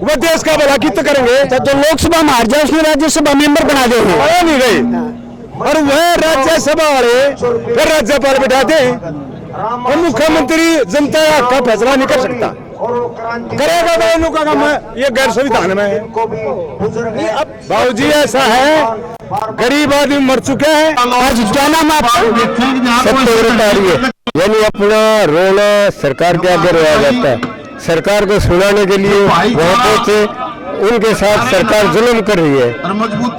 वो देश का भला कितना करेंगे? तो लोकसभा में हार जाए, उसमें राज्यसभा मेंबर बना देंगे। आया नहीं गए, और वह राज्यसभा वाले फिर राज्यपाल बैठाते हैं, और मुख्यमंत्री जनता का फैसला नहीं कर सकता। करेगा तो इन लोगों का काम है, ये गैर संविधान में है। बाबूजी ऐसा है, गरीब आदमी मर चुके हैं। आज क्या नाम है आपका? यानी अपना रोना सरकार के आगे रोया जाता है। सरकार को सुनाने के लिए वहाँ पहुंचे, उनके साथ सरकार जुल्म कर रही है।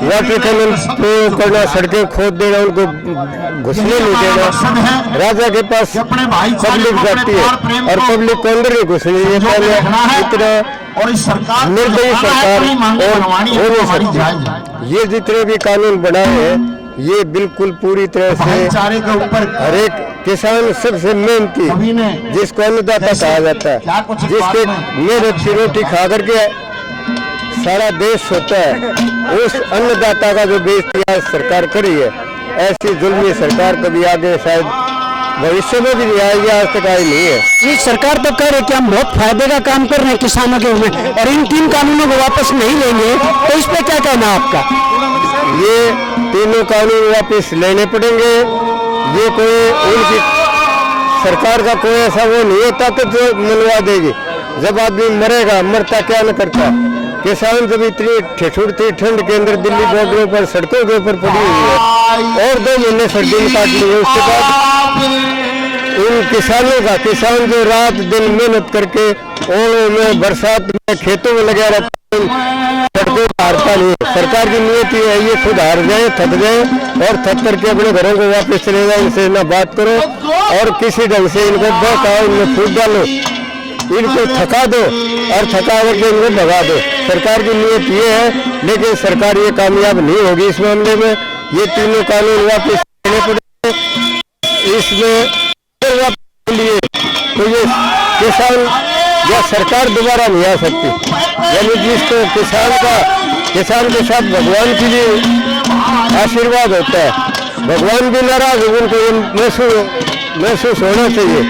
वाटर कैनल प्रयोग करना, सड़कें खोद देना, उनको घुसने नहीं देना। राजा के पास पब्लिक जाती है और पब्लिक को अंदर नहीं घुसने देता। इतना निर्दयी सरकार और हो नहीं सकती। ये जितने भी कानून बनाए हैं, ये बिल्कुल पूरी तरह से हर एक किसान सबसे मेहनती, जिसको अन्नदाता कहा जाता है, जिसके मेहनत की रोटी खा करके सारा देश होता है, उस अन्नदाता का जो बेइज्जती आज सरकार कर रही है, ऐसी जुल्मी सरकार कभी आगे शायद भविष्य में भी नहीं आएगी, आज तक आई नहीं है। ये सरकार तो कह रही है कि हम बहुत फायदे का काम कर रहे हैं किसानों के में, और इन 3 कानूनों को वापस नहीं लेंगे, तो इस पे क्या कहना है आपका? ये तीनों कानून वापस लेने पड़ेंगे। ये कोई उनकी सरकार का कोई ऐसा वो नहीं होता कि जो मनवा देगी। जब आदमी मरेगा, मरता क्या न करता। किसान जब इतनी ठिठुरती ठंड के अंदर दिल्ली बॉर्डरों पर सड़कों के ऊपर पड़ी हुई है, और 2 महीने सर्दी में काट ली है, उसके बाद उन किसानों का, किसान जो रात दिन मेहनत करके ओलों में, बरसात में, खेतों में लगा रहता है, सड़कों पर हारता नहीं। सरकार की नीयत ये है, ये खुद हार जाए, थक जाए, और थक करके अपने घरों को वापस चले जाए। इनसे ना बात करो और किसी ढंग से इनको बहकाओ, इनमें फूट डालो, इनको थका दो और थका करके इनको भगा दो। सरकार की नीयत ये है, लेकिन सरकार ये कामयाब नहीं होगी इस मामले में। ये तीनों कानून वापस लेने पड़ेंगे। इसमें लिए तो ये किसान या सरकार दोबारा नहीं आ सकती। यानी जिसको किसान के साथ भगवान के लिए आशीर्वाद होता है, भगवान भी नाराज है, उनको ये महसूस होना चाहिए।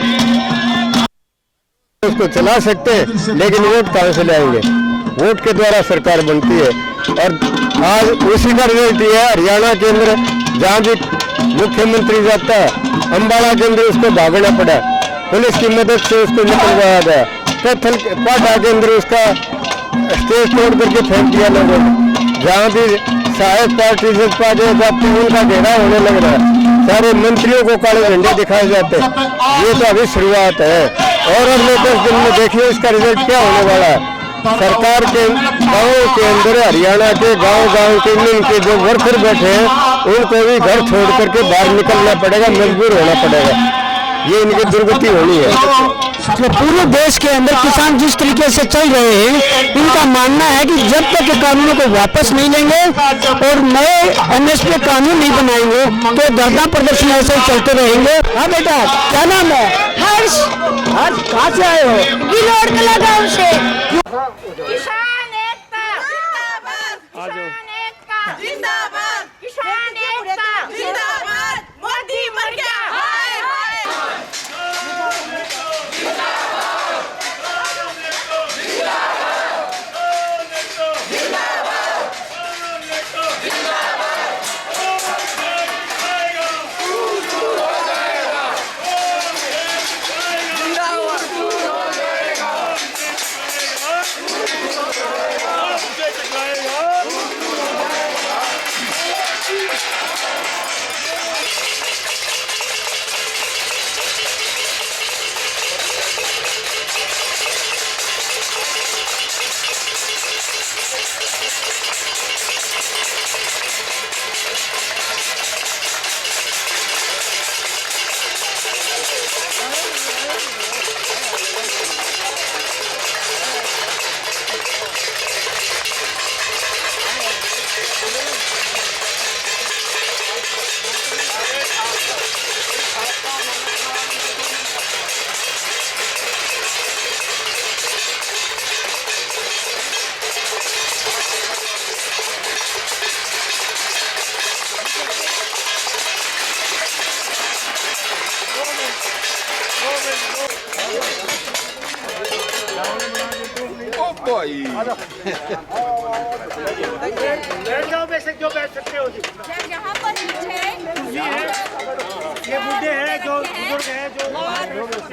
उसको चला सकते हैं, लेकिन वोट कहाँ से लाएंगे? वोट के द्वारा सरकार बनती है। और आज उसी का रिजल्ट ये है, हरियाणा के अंदर जहाँ भी मुख्यमंत्री जाता है, अम्बाला के अंदर उसको भागना पड़ा, पुलिस की मदद से उसको निकलवाया गया। पत्थर पाटा के अंदर उसका स्टेज तोड़ करके फेंक दिया लोगों ने। जहाँ भी सहायक पार्टी जाती है उनका घेराव होने लग रहा है, सारे मंत्रियों को काले झंडे दिखाए जाते हैं। ये तो अभी शुरुआत है, और अगले 10 दिन में देखिए इसका रिजल्ट क्या होने वाला है। सरकार के गाँव के अंदर, हरियाणा के गांव के इनके जो वर्कर बैठे हैं उनको भी घर छोड़ करके बाहर निकलना पड़ेगा, मजबूर होना पड़ेगा। ये इनकी दुर्गति होनी है। तो पूरे देश के अंदर किसान जिस तरीके से चल रहे हैं, इनका मानना है कि जब तक के कानूनों को वापस नहीं लेंगे और नए एमएसपी कानून नहीं बनाएंगे तो धरना प्रदर्शन ऐसे ही चलते रहेंगे। हाँ बेटा, क्या नाम है? हर्ष। हर्ष, कहाँ से आए हो? गिलोड कला गाँव से। किसान एकता जिंदाबाद, किसान एकता जिंदाबाद, किसान एकता जिंदाबाद, मोदी मर गया हाय हाय। बैठ जाओ, बेशक जो बैठ सकते हो जी। यहाँ पर ये बुढ़े हैं, जो बुजुर्ग हैं, जो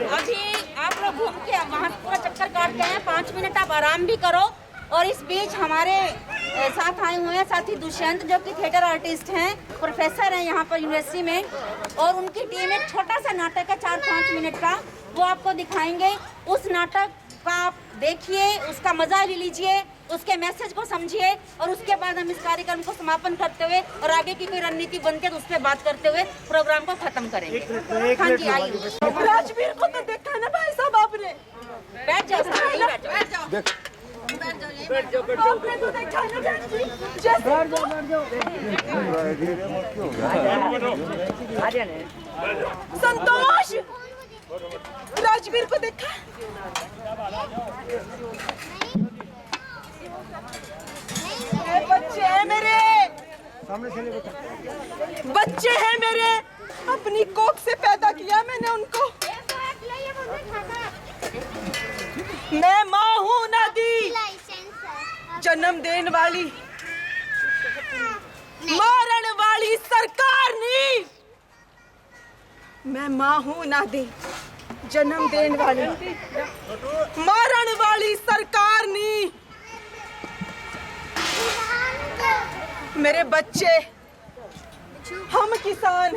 अभी आप लोग घूम के वहाँ पूरा चक्कर काट गए हैं, 5 मिनट आप आराम भी करो। और इस बीच हमारे साथ आए हुए हैं साथी दुष्यंत, जो कि थिएटर आर्टिस्ट हैं, प्रोफेसर हैं यहाँ पर यूनिवर्सिटी में, और उनकी टीम एक छोटा सा नाटक है 4-5 मिनट का, वो आपको दिखाएंगे। उस नाटक का आप देखिए, उसका मजा ले लीजिए, उसके मैसेज को समझिए, और उसके बाद हम इस कार्यक्रम को समापन करते हुए और आगे की कोई रणनीति बनती है तो उस पर बात करते हुए प्रोग्राम को खत्म करेंगे। हाँ जी, आइए। राजवीर को तो देखा ना भाई साहब आपने? बैठ जाओ, बैठ जाओ, बैठ जाओ। आपने तो देखा ना संतोष, राजवीर को देखा? बच्चे हैं मेरे, बच्चे हैं मेरे, अपनी कोख से पैदा किया मैंने उनको। मैं माँ हूँ नदी, जन्म देने वाली, मारन वाली सरकार नहीं। मैं माँ हूँ नदी, जन्म देने वाली, मारन वाली सरकार नहीं। मेरे बच्चे, हम किसान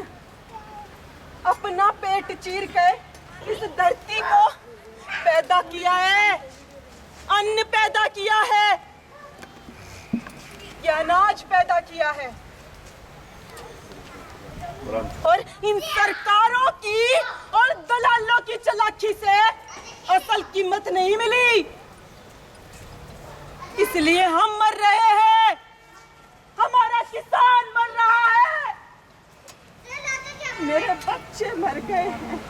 अपना पेट चीर के इस धरती को पैदा किया है, अन्न पैदा किया है, ये अनाज पैदा किया है, और इन सरकारों की और दलालों की चालाकी से असल कीमत नहीं मिली, इसलिए हम मर रहे हैं, हमारा किसान मर रहा है, मेरे बच्चे मर गए हैं।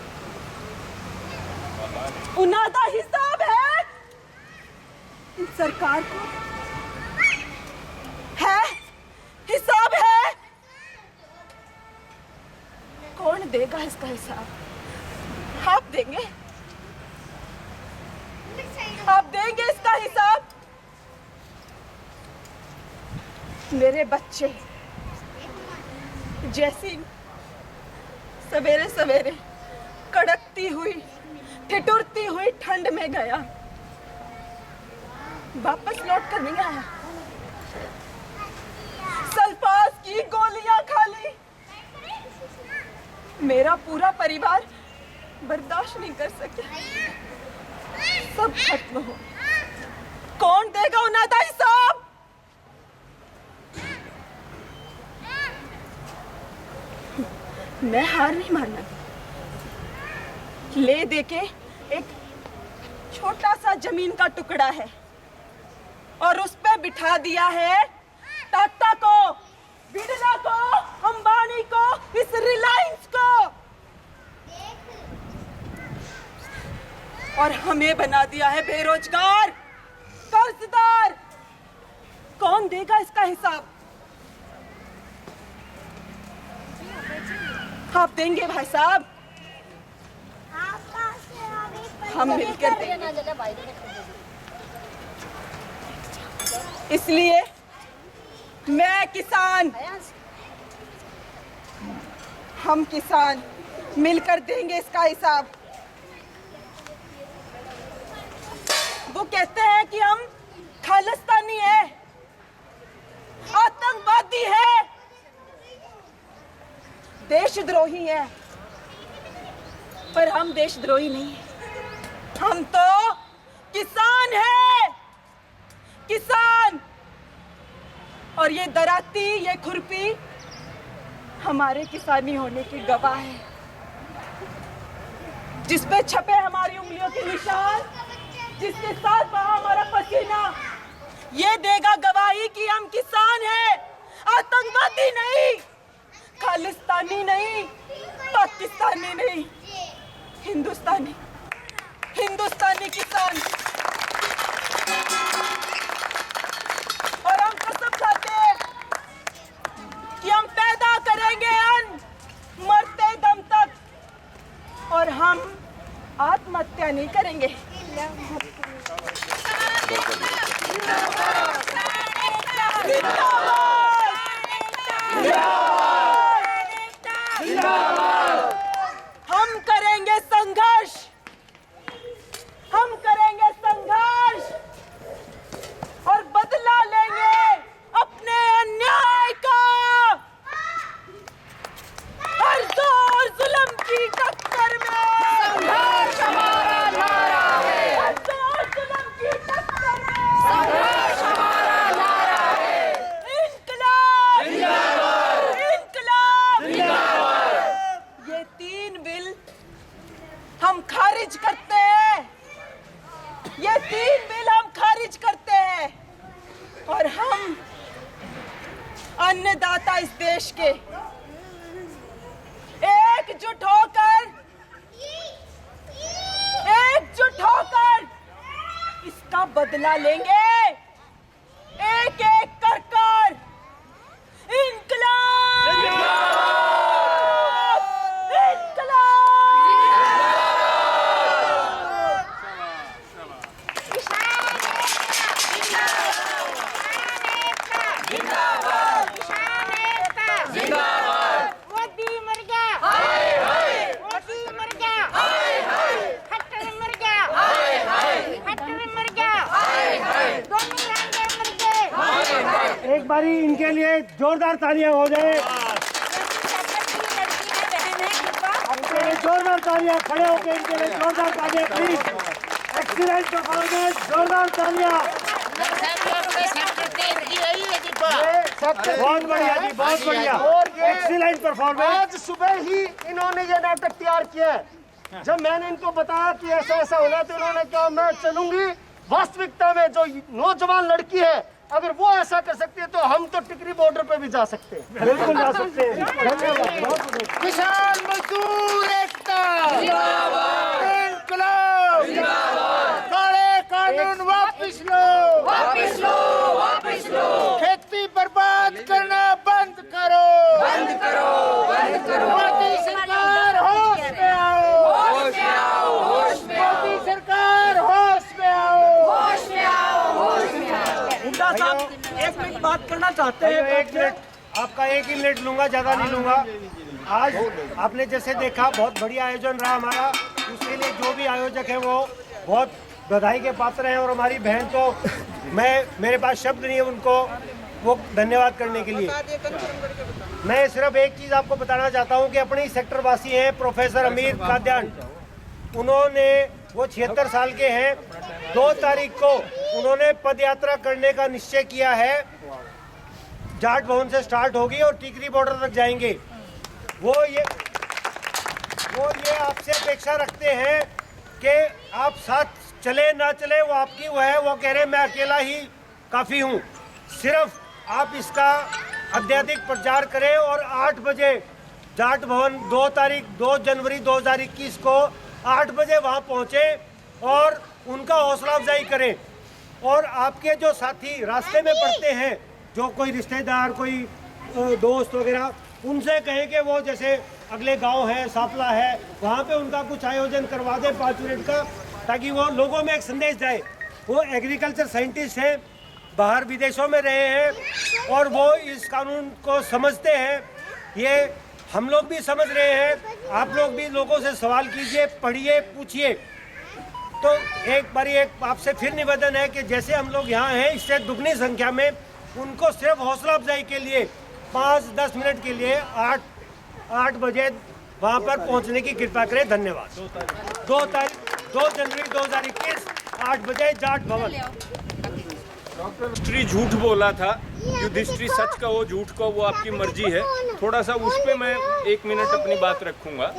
उनादा हिसाब है इन सरकार को, है हिसाब है, कौन देगा इसका हिसाब? आप देंगे? आप देंगे इसका हिसाब? मेरे बच्चे जैसी सवेरे सवेरे कड़कती हुई ठिठुरती हुई ठंड में गया, वापस लौट कर नहीं आया। सल्फास की गोलियां खा ली। मेरा पूरा परिवार बर्दाश्त नहीं कर सके, सब खत्म हो। कौन देगा उन्हें हिसाब? मैं हार नहीं मानना। ले देके एक छोटा सा जमीन का टुकड़ा है और उस पे बिठा दिया है टाटा को, बिरला को, अंबानी को, इस रिलायंस को, और हमें बना दिया है बेरोजगार, कर्जदार। कौन देगा इसका हिसाब? आप देंगे भाई साहब? हम मिलकर देंगे। इसलिए मैं किसान, हम किसान मिलकर देंगे इसका हिसाब। वो कहते हैं कि हम खालिस्तानी है, आतंकवादी है, देशद्रोही है, पर हम देशद्रोही नहीं हैं। हम तो किसान हैं, किसान। और ये दराती, ये खुरपी हमारे किसानी होने की गवाह है, जिस पे छपे हमारी उंगलियों के निशान, जिसके साथ बहा हमारा पसीना, ये देगा गवाही कि हम किसान हैं, आतंकवादी नहीं, खालिस्तानी नहीं, पाकिस्तानी नहीं, हिंदुस्तानी, हिंदुस्तानी किसान। और हम कसम खाते हैं कि हम पैदा करेंगे अन्न मरते दम तक, और हम आत्महत्या नहीं करेंगे। हम करेंगे संघर्ष, हम करेंगे संघर्ष और बदला लेंगे अपने अन्याय का। हर जोर जुल्म की टक्कर में संघर्ष हमारा नारा है, हर जोर जुल्म की टक्कर में संघर्ष हमारा नारा है। इनकलाब जिंदाबाद, इनकलाब जिंदाबाद। ये 3 बिल हम खारिज करते हैं, ये 3 बिल हम खारिज करते हैं, और हम अन्नदाता इस देश के एकजुट होकर इसका बदला लेंगे, एक एक कर इनकलाब, इनकलाब। मोदी मर गया, हाय हाय, मोदी मर गया, हाय हाय, खट्टर मर गया, हाय हाय, खट्टर मर गया, हाय हाय, दोनों रंगे मर गए, हाय हाय। एक बारी इनके लिए जोरदार तालियां हो जाए, इनके लिए जोरदार तालियां, खड़े होकर इनके लिए जोरदार तालियां प्लीज। एक्सीलेंट परफॉर्मेंस, जोरदार तालियां। बहुत बढ़िया जी, बहुत बढ़िया, एक्सीलेंट परफॉर्मेंस। आज सुबह ही इन्होंने ये नाटक तैयार किया है। जब मैंने इनको बताया कि ऐसा ऐसा होना, तो इन्होंने कहा मैं चलूंगी। वास्तविकता में जो नौजवान लड़की है, अगर वो ऐसा कर सकती है तो हम तो टिकरी बॉर्डर पे भी जा सकते हैं, बिल्कुल जा सकते हैं। धन्यवाद। किसान मजदूर एकता जिंदाबाद, इनकलाब जिंदाबाद, काले कानून वापस लो, वापस लो, वापस लो। खेती बर्बाद करना बंद करो, बंद करो, बंद करो। मोदी सरकार होश में आओ, होश में आओ, होश में आओ। मोदी सरकार होश में आओ, बात करना चाहते हैं एक मिनट, आपका 1 ही मिनट लूंगा, ज़्यादा नहीं लूंगा। आज आपने जैसे देखा बहुत बढ़िया आयोजन रहा हमारा, उसके लिए जो भी आयोजक है वो बहुत बधाई के पात्र हैं। और हमारी बहन तो मेरे पास शब्द नहीं है उनको वो धन्यवाद करने के लिए। मैं सिर्फ एक चीज़ आपको बताना चाहता हूँ कि अपने ही सेक्टर वासी हैं प्रोफेसर अमीर काद्यान, उन्होंने वो 76 साल के हैं, 2 तारीख को उन्होंने पद यात्रा करने का निश्चय किया है। जाट भवन से स्टार्ट होगी और टीकरी बॉर्डर तक जाएंगे। वो ये आपसे अपेक्षा रखते हैं कि आप साथ चले ना चले वो आपकी वो है। वो कह रहे हैं मैं अकेला ही काफ़ी हूँ, सिर्फ आप इसका अत्यधिक प्रचार करें और 8 बजे जाट भवन 2 जनवरी 2021 को 8 बजे वहाँ पहुँचे और उनका हौसला अफजाई करें। और आपके जो साथी रास्ते में पड़ते हैं, जो कोई रिश्तेदार, कोई दोस्त वगैरह, उनसे कहें कि वो जैसे अगले गांव है, सापला है, वहाँ पे उनका कुछ आयोजन करवा दें 5 मिनट का, ताकि वो लोगों में एक संदेश जाए। वो एग्रीकल्चर साइंटिस्ट हैं, बाहर विदेशों में रहे हैं और वो इस कानून को समझते हैं। ये हम लोग भी समझ रहे हैं, आप लोग भी लोगों से सवाल कीजिए, पढ़िए, पूछिए। तो एक बारी आपसे फिर निवेदन है कि जैसे हम लोग यहाँ हैं, इससे दुगनी संख्या में उनको सिर्फ हौसला अफजाई के लिए 5-10 मिनट के लिए 8 बजे वहाँ पर पहुँचने की कृपा करें। धन्यवाद। 2 जनवरी 2021 8 बजे जाट भवन। युधिष्ठिर झूठ बोला था, युधिष्ठिर सच का वो झूठ का वो आपकी मर्जी है। थोड़ा सा उस पे मैं 1 मिनट अपनी बात रखूंगा।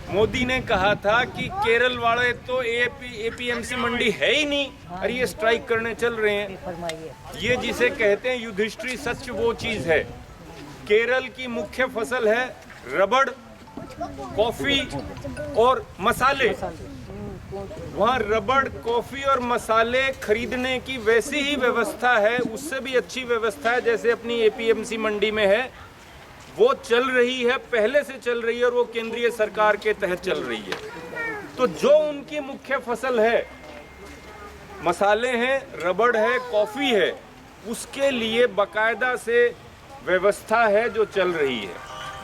मोदी ने कहा था कि केरल वाले तो एपीएमसी मंडी है ही नहीं और ये स्ट्राइक करने चल रहे हैं। ये जिसे कहते हैं युधिष्ठिर सच वो चीज है। केरल की मुख्य फसल है रबड़, कॉफी और मसाले। वहाँ रबड़, कॉफी और मसाले खरीदने की वैसी ही व्यवस्था है, उससे भी अच्छी व्यवस्था है जैसे अपनी एपीएमसी मंडी में है। वो चल रही है, पहले से चल रही है और वो केंद्रीय सरकार के तहत चल रही है। तो जो उनकी मुख्य फसल है, मसाले हैं, रबड़ है, कॉफी है, उसके लिए बाकायदा से व्यवस्था है जो चल रही है।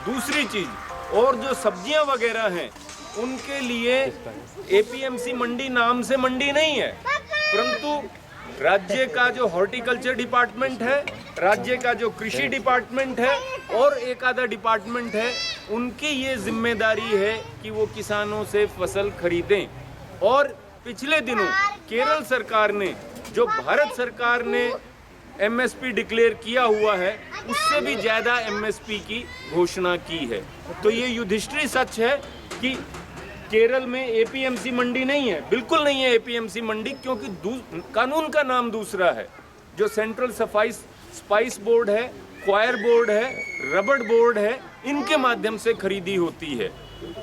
दूसरी चीज, और जो सब्जियां वगैरह हैं उनके लिए एपीएमसी मंडी नाम से मंडी नहीं है, परंतु राज्य का जो हॉर्टिकल्चर डिपार्टमेंट है, राज्य का जो कृषि डिपार्टमेंट है और एक आधा डिपार्टमेंट है, उनकी ये जिम्मेदारी है कि वो किसानों से फसल खरीदें। और पिछले दिनों केरल सरकार ने, जो भारत सरकार ने एमएसपी डिक्लेयर किया हुआ है, उससे भी ज़्यादा एमएसपी की घोषणा की है। तो ये युधिष्ठिर सच है कि केरल में एपीएमसी मंडी नहीं है, बिल्कुल नहीं है एपीएमसी मंडी, क्योंकि कानून का नाम दूसरा है। जो सेंट्रल स्पाइस बोर्ड है, क्वायर बोर्ड है, रबड़ बोर्ड है, इनके माध्यम से खरीदी होती है।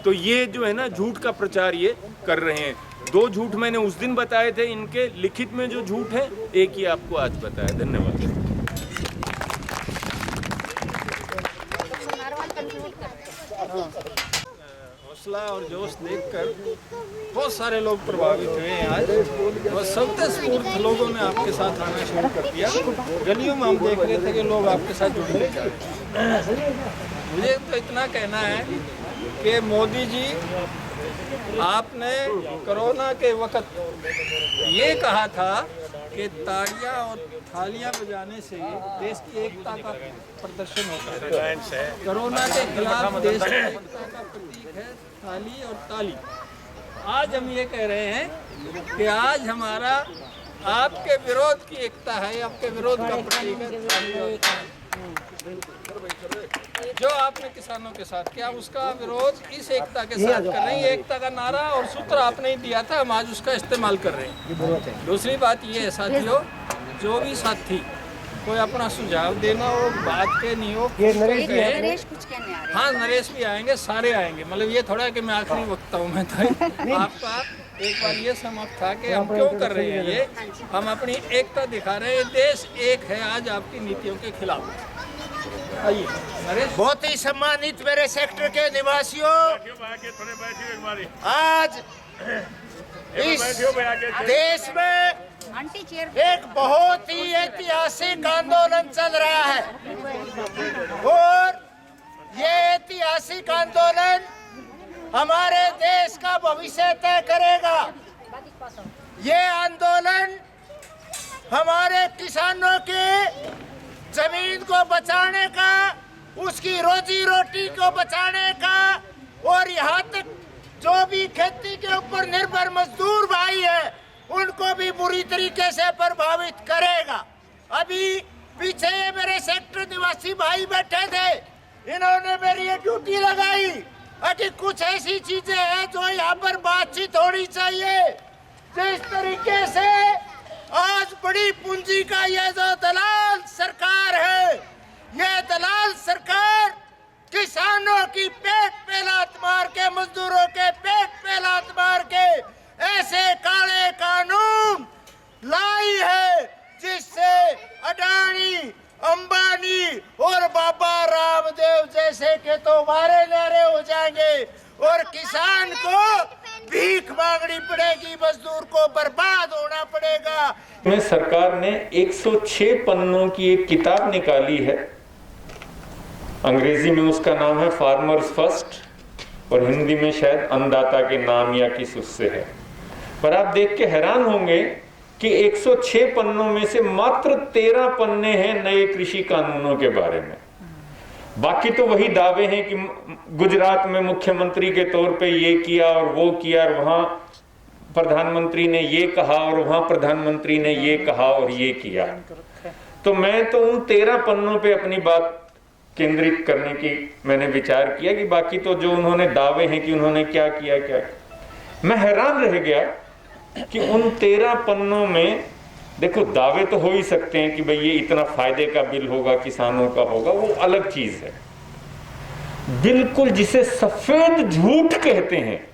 तो ये जो है ना झूठ का प्रचार ये कर रहे हैं। 2 झूठ मैंने उस दिन बताए थे, इनके लिखित में जो झूठ है एक ही आपको आज बताया। धन्यवाद। हौसला और जोश देखकर बहुत सारे लोग प्रभावित हुए हैं आज, और स्वतःस्फूर्त लोगों ने आपके साथ आना शुरू कर दिया। गलियों में हम देख रहे थे कि लोग आपके साथ जुड़ने जा रहे हैं। मुझे तो इतना कहना है कि मोदी जी, आपने कोरोना के वक्त ये कहा था कि तालियां और थालियां बजाने से देश की एकता का प्रदर्शन होता है। कोरोना के खिलाफ देश की एकता का प्रतीक है थाली और ताली। आज हम ये कह रहे हैं कि आज हमारा आपके विरोध की एकता है, आपके विरोध का प्रतीक है थाली और ताली। जो आपने किसानों के साथ किया, उसका विरोध इस एकता के साथ कर रहे हैं। एकता का नारा और सूत्र आपने ही दिया था, हम आज उसका इस्तेमाल कर रहे हैं। दूसरी बात ये है साथियों, जो भी साथी कोई अपना सुझाव देना हो, बात के नहीं हो, नरेश कुछ कहने आ रहे हैं। हाँ, नरेश भी आएंगे, सारे आएंगे। मतलब ये थोड़ा कि मैं आखिरी वक्ता हूँ। मैं तो आपका एक बार ये समझ था कि हम क्यों कर रहे हैं ये, हम अपनी एकता दिखा रहे हैं। देश एक है आज आपकी नीतियों के खिलाफ। आइए नरेश। बहुत ही सम्मानित मेरे सेक्टर के निवासियों, आज इस देश में एक बहुत ही ऐतिहासिक आंदोलन चल रहा है और ये ऐतिहासिक आंदोलन हमारे देश का भविष्य तय करेगा। ये आंदोलन हमारे किसानों की जमीन को बचाने का, उसकी रोजी रोटी को बचाने का और यहाँ तक जो भी खेती के ऊपर निर्भर मजदूर भाई है उनको भी बुरी तरीके से प्रभावित करेगा। अभी पीछे ये मेरे सेक्टर निवासी भाई बैठे थे, इन्होंने मेरी ये ड्यूटी लगाई कि कुछ ऐसी चीजें हैं जो यहाँ पर बातचीत होनी चाहिए। जिस तरीके से आज बड़ी पूंजी का ये जो दलाल सरकार है, ये दलाल सरकार किसानों की पेट पे लात मार के, मजदूरों के पेट पे लात मार के ऐसे काले कानून लाई है जिससे अडानी, अंबानी और बाबा रामदेव जैसे के तो मारे नारे हो जाएंगे और किसान को भीख मांगनी पड़ेगी, मजदूर को बर्बाद होना पड़ेगा। में सरकार ने 106 पन्नों की एक किताब निकाली है, अंग्रेजी में उसका नाम है फार्मर्स फर्स्ट और हिंदी में शायद अन्नदाता के नाम या किस उससे है। पर आप देख के हैरान होंगे कि 106 पन्नों में से मात्र 13 पन्ने हैं नए कृषि कानूनों के बारे में। बाकी तो वही दावे हैं कि गुजरात में मुख्यमंत्री के तौर पे ये किया और वो किया और वहां प्रधानमंत्री ने ये कहा और वहां प्रधानमंत्री ने ये कहा और ये किया। तो मैं तो उन 13 पन्नों पे अपनी बात केंद्रित करने की मैंने विचार किया कि बाकी तो जो उन्होंने दावे हैं कि उन्होंने क्या किया क्या। मैं हैरान रह गया कि उन 13 पन्नों में देखो दावे तो हो ही सकते हैं कि भाई ये इतना फायदे का बिल होगा, किसानों का होगा, वो अलग चीज है। बिल्कुल जिसे सफेद झूठ कहते हैं,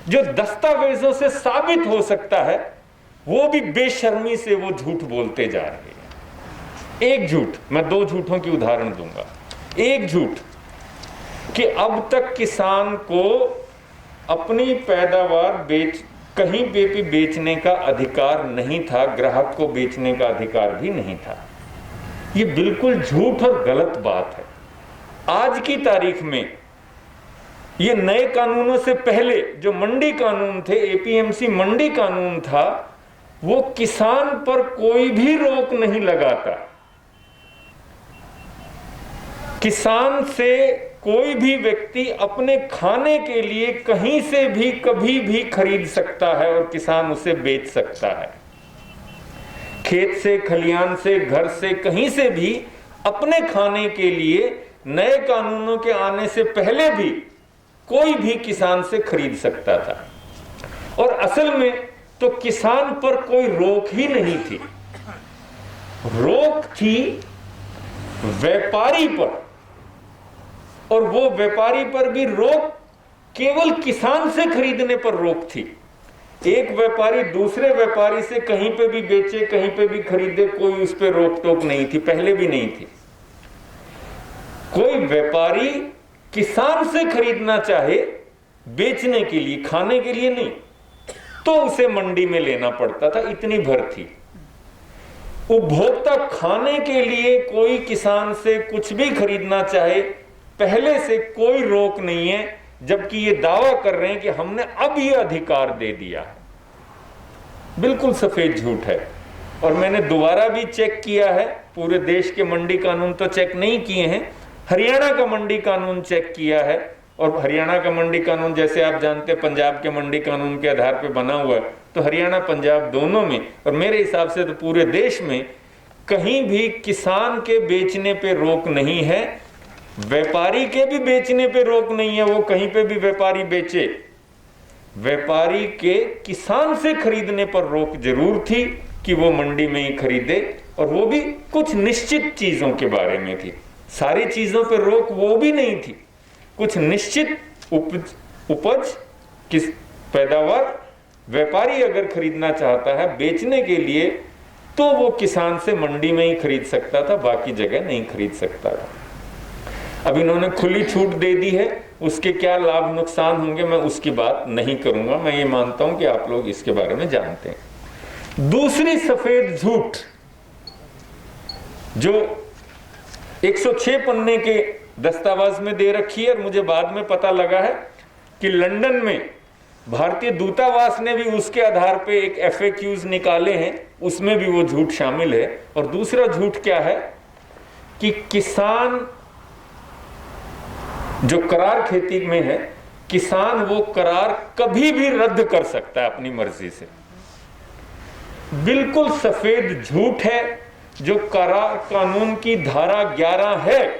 जो दस्तावेजों से साबित हो सकता है, वो भी बेशर्मी से वो झूठ बोलते जा रहे हैं। एक झूठ, मैं 2 झूठों की उदाहरण दूंगा। एक झूठ कि अब तक किसान को अपनी पैदावार कहीं पे भी बेचने का अधिकार नहीं था, ग्राहक को बेचने का अधिकार भी नहीं था। ये बिल्कुल झूठ और गलत बात है। आज की तारीख में ये नए कानूनों से पहले जो मंडी कानून थे, एपीएमसी मंडी कानून था, वो किसान पर कोई भी रोक नहीं लगाता। किसान से कोई भी व्यक्ति अपने खाने के लिए कहीं से भी कभी भी खरीद सकता है और किसान उसे बेच सकता है। खेत से, खलियान से, घर से, कहीं से भी अपने खाने के लिए नए कानूनों के आने से पहले भी कोई भी किसान से खरीद सकता था। और असल में तो किसान पर कोई रोक ही नहीं थी, रोक थी व्यापारी पर। और वो व्यापारी पर भी रोक केवल किसान से खरीदने पर रोक थी। एक व्यापारी दूसरे व्यापारी से कहीं पे भी बेचे, कहीं पे भी खरीदे, कोई उस पर रोक टोक नहीं थी, पहले भी नहीं थी। कोई व्यापारी किसान से खरीदना चाहे बेचने के लिए, खाने के लिए नहीं, तो उसे मंडी में लेना पड़ता था, इतनी भर थी। उपभोक्ता खाने के लिए कोई किसान से कुछ भी खरीदना चाहे, पहले से कोई रोक नहीं है, जबकि ये दावा कर रहे हैं कि हमने अब ये अधिकार दे दिया है। बिल्कुल सफेद झूठ है। और मैंने दोबारा भी चेक किया है, पूरे देश के मंडी कानून तो चेक नहीं किए हैं, हरियाणा का मंडी कानून चेक किया है। और हरियाणा का मंडी कानून जैसे आप जानते हैं पंजाब के मंडी कानून के आधार पर बना हुआ है, तो हरियाणा पंजाब दोनों में, और मेरे हिसाब से तो पूरे देश में कहीं भी किसान के बेचने पे रोक नहीं है, व्यापारी के भी बेचने पे रोक नहीं है। वो कहीं पे भी व्यापारी बेचे, व्यापारी के किसान से खरीदने पर रोक जरूर थी कि वो मंडी में ही खरीदे, और वो भी कुछ निश्चित चीजों के बारे में थी। सारी चीजों पे रोक वो भी नहीं थी, कुछ निश्चित उपज किस पैदावार व्यापारी अगर खरीदना चाहता है बेचने के लिए, तो वो किसान से मंडी में ही खरीद सकता था, बाकी जगह नहीं खरीद सकता था। अब इन्होंने खुली छूट दे दी है, उसके क्या लाभ नुकसान होंगे मैं उसकी बात नहीं करूंगा। मैं ये मानता हूं कि आप लोग इसके बारे में जानते हैं। दूसरी सफेद झूठ जो 106 पन्ने के दस्तावेज में दे रखी है, और मुझे बाद में पता लगा है कि लंदन में भारतीय दूतावास ने भी उसके आधार पे एक FAQs निकाले हैं, उसमें भी वो झूठ शामिल है। और दूसरा झूठ क्या है कि किसान जो करार खेती में है, किसान वो करार कभी भी रद्द कर सकता है अपनी मर्जी से। बिल्कुल सफेद झूठ है। जो करार कानून की धारा 11 है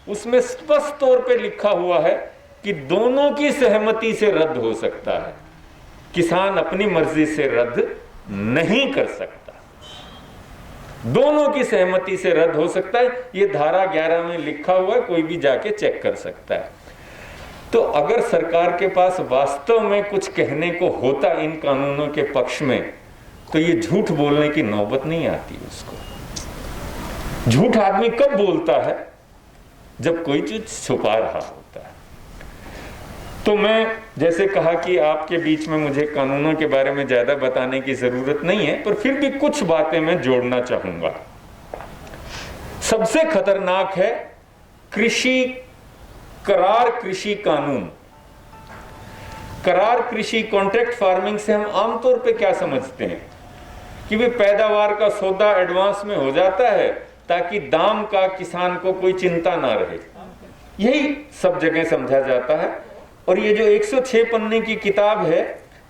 उसमें स्पष्ट तौर पे लिखा हुआ है कि दोनों की सहमति से रद्द हो सकता है, किसान अपनी मर्जी से रद्द नहीं कर सकता। दोनों की सहमति से रद्द हो सकता है, ये धारा 11 में लिखा हुआ है, कोई भी जाके चेक कर सकता है। तो अगर सरकार के पास वास्तव में कुछ कहने को होता इन कानूनों के पक्ष में, तो ये झूठ बोलने की नौबत नहीं आती उसको। झूठ आदमी कब बोलता है? जब कोई चीज छुपा रहा होता है। तो मैं जैसे कहा कि आपके बीच में मुझे कानूनों के बारे में ज्यादा बताने की जरूरत नहीं है, पर फिर भी कुछ बातें मैं जोड़ना चाहूंगा। सबसे खतरनाक है करार कृषि कानून। करार कृषि, कॉन्ट्रैक्ट फार्मिंग से हम आमतौर पे क्या समझते हैं कि वे पैदावार का सौदा एडवांस में हो जाता है ताकि दाम का किसान को कोई चिंता ना रहे, यही सब जगह समझा जाता है। और ये जो 106 पन्ने की किताब है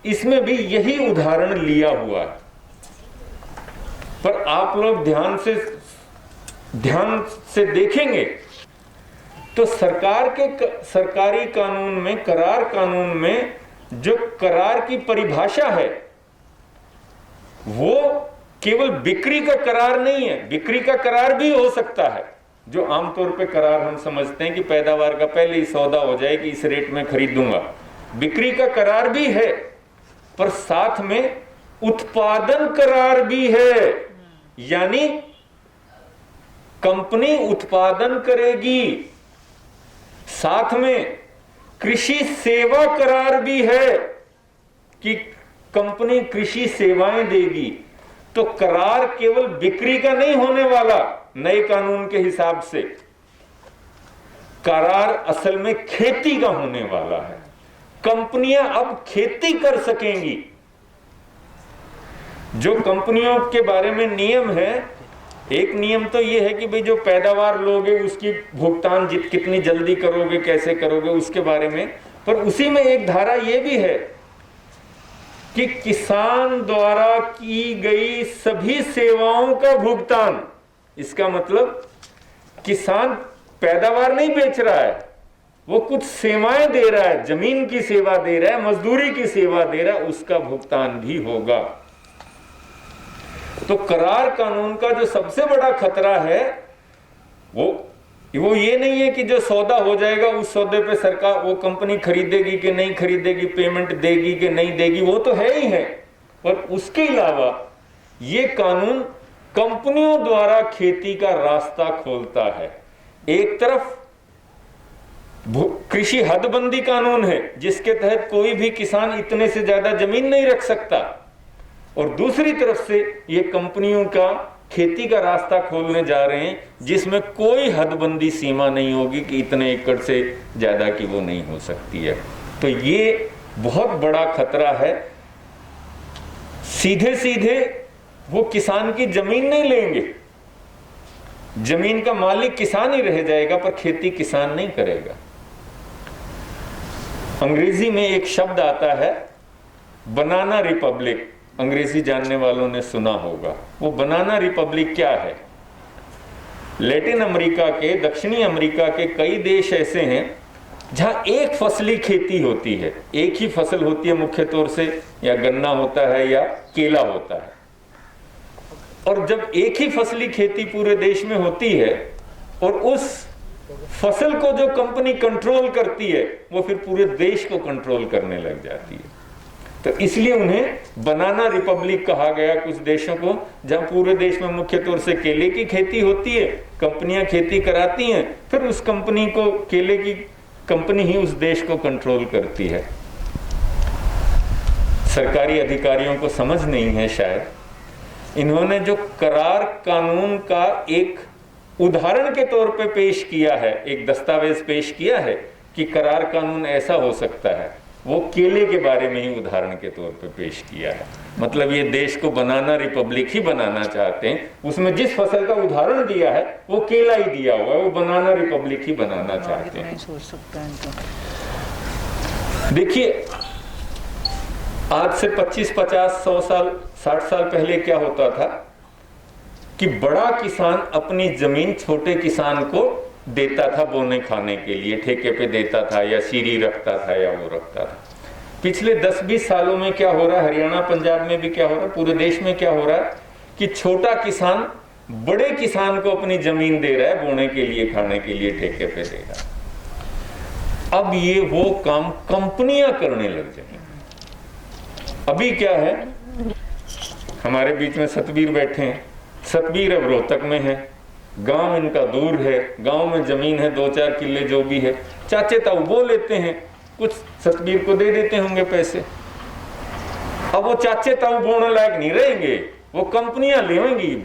इसमें भी यही उदाहरण लिया हुआ है। पर आप लोग ध्यान से देखेंगे तो सरकारी कानून में, करार कानून में जो करार की परिभाषा है वो केवल बिक्री का करार नहीं है। बिक्री का करार भी हो सकता है, जो आमतौर पे करार हम समझते हैं कि पैदावार का पहले ही सौदा हो जाए कि इस रेट में खरीदूंगा। बिक्री का करार भी है, पर साथ में उत्पादन करार भी है, यानी कंपनी उत्पादन करेगी। साथ में कृषि सेवा करार भी है कि कंपनी कृषि सेवाएं देगी। तो करार केवल बिक्री का नहीं होने वाला नए कानून के हिसाब से, करार असल में खेती का होने वाला है। कंपनियां अब खेती कर सकेंगी। जो कंपनियों के बारे में नियम है, एक नियम तो यह है कि भाई जो पैदावार लोगे उसकी भुगतान कितनी जल्दी करोगे, कैसे करोगे, उसके बारे में। पर उसी में एक धारा यह भी है कि किसान द्वारा की गई सभी सेवाओं का भुगतान। इसका मतलब किसान पैदावार नहीं बेच रहा है, वो कुछ सेवाएं दे रहा है, जमीन की सेवा दे रहा है, मजदूरी की सेवा दे रहा है, उसका भुगतान भी होगा। तो करार कानून का जो सबसे बड़ा खतरा है वो ये नहीं है कि जो सौदा हो जाएगा उस सौदे पे सरकार, वो कंपनी खरीदेगी कि नहीं खरीदेगी, पेमेंट देगी कि नहीं देगी, वो तो है ही है। पर उसके अलावा ये कानून कंपनियों द्वारा खेती का रास्ता खोलता है। एक तरफ कृषि हदबंदी कानून है जिसके तहत कोई भी किसान इतने से ज्यादा जमीन नहीं रख सकता, और दूसरी तरफ से ये कंपनियों का खेती का रास्ता खोलने जा रहे हैं जिसमें कोई हदबंदी सीमा नहीं होगी कि इतने एकड़ से ज्यादा की वो नहीं हो सकती है। तो ये बहुत बड़ा खतरा है। सीधे सीधे वो किसान की जमीन नहीं लेंगे, जमीन का मालिक किसान ही रह जाएगा, पर खेती किसान नहीं करेगा। अंग्रेजी में एक शब्द आता है बनाना रिपब्लिक, अंग्रेजी जानने वालों ने सुना होगा। वो बनाना रिपब्लिक क्या है? लैटिन अमेरिका के, दक्षिणी अमेरिका के कई देश ऐसे हैं जहां एक फसली खेती होती है, एक ही फसल होती है मुख्य तौर से, या गन्ना होता है या केला होता है। और जब एक ही फसली खेती पूरे देश में होती है और उस फसल को जो कंपनी कंट्रोल करती है वो फिर पूरे देश को कंट्रोल करने लग जाती है। तो इसलिए उन्हें बनाना रिपब्लिक कहा गया कुछ देशों को, जहां पूरे देश में मुख्य तौर से केले की खेती होती है, कंपनियां खेती कराती हैं, फिर उस कंपनी को, केले की कंपनी ही उस देश को कंट्रोल करती है। सरकारी अधिकारियों को समझ नहीं है शायद। इन्होंने जो करार कानून का एक उदाहरण के तौर पे पेश किया है, एक दस्तावेज पेश किया है कि करार कानून ऐसा हो सकता है, वो केले के बारे में ही उदाहरण के तौर पे पेश किया है। मतलब ये देश को बनाना रिपब्लिक ही बनाना चाहते हैं। उसमें जिस फसल का उदाहरण दिया है वो केला ही दिया हुआ है, वो बनाना रिपब्लिक ही बनाना चाहते हैं। देखिए आज से 25, 50, 100 साल, 60 साल पहले क्या होता था कि बड़ा किसान अपनी जमीन छोटे किसान को देता था बोने खाने के लिए, ठेके पे देता था या सीरी रखता था या वो रखता था। पिछले 10-20 सालों में क्या हो रहा है, हरियाणा पंजाब में भी क्या हो रहा है, पूरे देश में क्या हो रहा है कि छोटा किसान बड़े किसान को अपनी जमीन दे रहा है बोने के लिए, खाने के लिए ठेके पे दे रहा है। अब ये वो काम कंपनियां करने लग जाएंगी। अभी क्या है, हमारे बीच में सतबीर बैठे हैं। सतबीर अब रोहतक में है, गांव इनका दूर है, गांव में जमीन है 2-4 किले जो भी है, चाचे ताऊ वो लेते हैं, कुछ सतबीर को दे देते होंगे पैसे। अब वो चाचे ताऊ बोने लायक नहीं रहेंगे, वो कंपनियां लेंगी।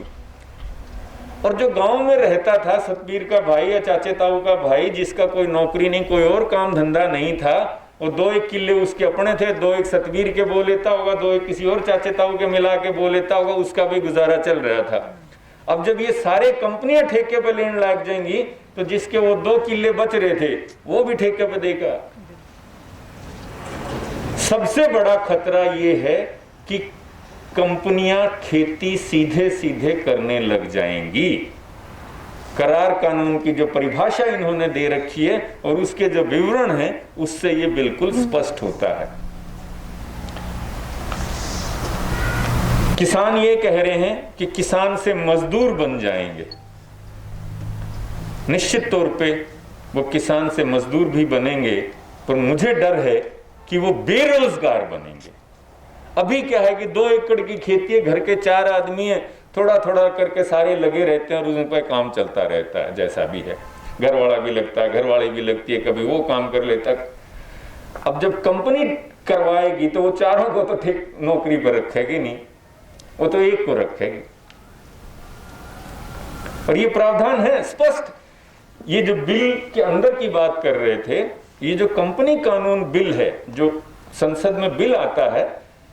और जो गांव में रहता था सतबीर का भाई या चाचे ताऊ का भाई, जिसका कोई नौकरी नहीं, कोई और काम धंधा नहीं था, वो 2-1 किले उसके अपने थे, 2-1 सतबीर के बो लेता होगा, 2-1 किसी और चाचे ताऊ के मिला के बो लेता होगा, उसका भी गुजारा चल रहा था। अब जब ये सारे कंपनियां ठेके पे लेने लग जाएंगी तो जिसके वो 2 किले बच रहे थे वो भी ठेके पे देगा। सबसे बड़ा खतरा ये है कि कंपनियां खेती सीधे सीधे करने लग जाएंगी। करार कानून की जो परिभाषा इन्होंने दे रखी है और उसके जो विवरण है उससे ये बिल्कुल स्पष्ट होता है। किसान ये कह रहे हैं कि किसान से मजदूर बन जाएंगे। निश्चित तौर पे वो किसान से मजदूर भी बनेंगे, पर मुझे डर है कि वो बेरोजगार बनेंगे। अभी क्या है कि 2 एकड़ की खेती है, घर के 4 आदमी है, थोड़ा थोड़ा करके सारे लगे रहते हैं और उन पर काम चलता रहता है। जैसा भी है, घर वाला भी लगता है, घर वाली भी लगती है, कभी वो काम कर लेता। अब जब कंपनी करवाएगी तो वो चारों को तो ठीक नौकरी पर रखेगी नहीं, वो तो एक को रखेगी। और ये प्रावधान है स्पष्ट। ये जो बिल के अंदर की बात कर रहे थे, ये जो कंपनी कानून बिल है, जो संसद में बिल आता है,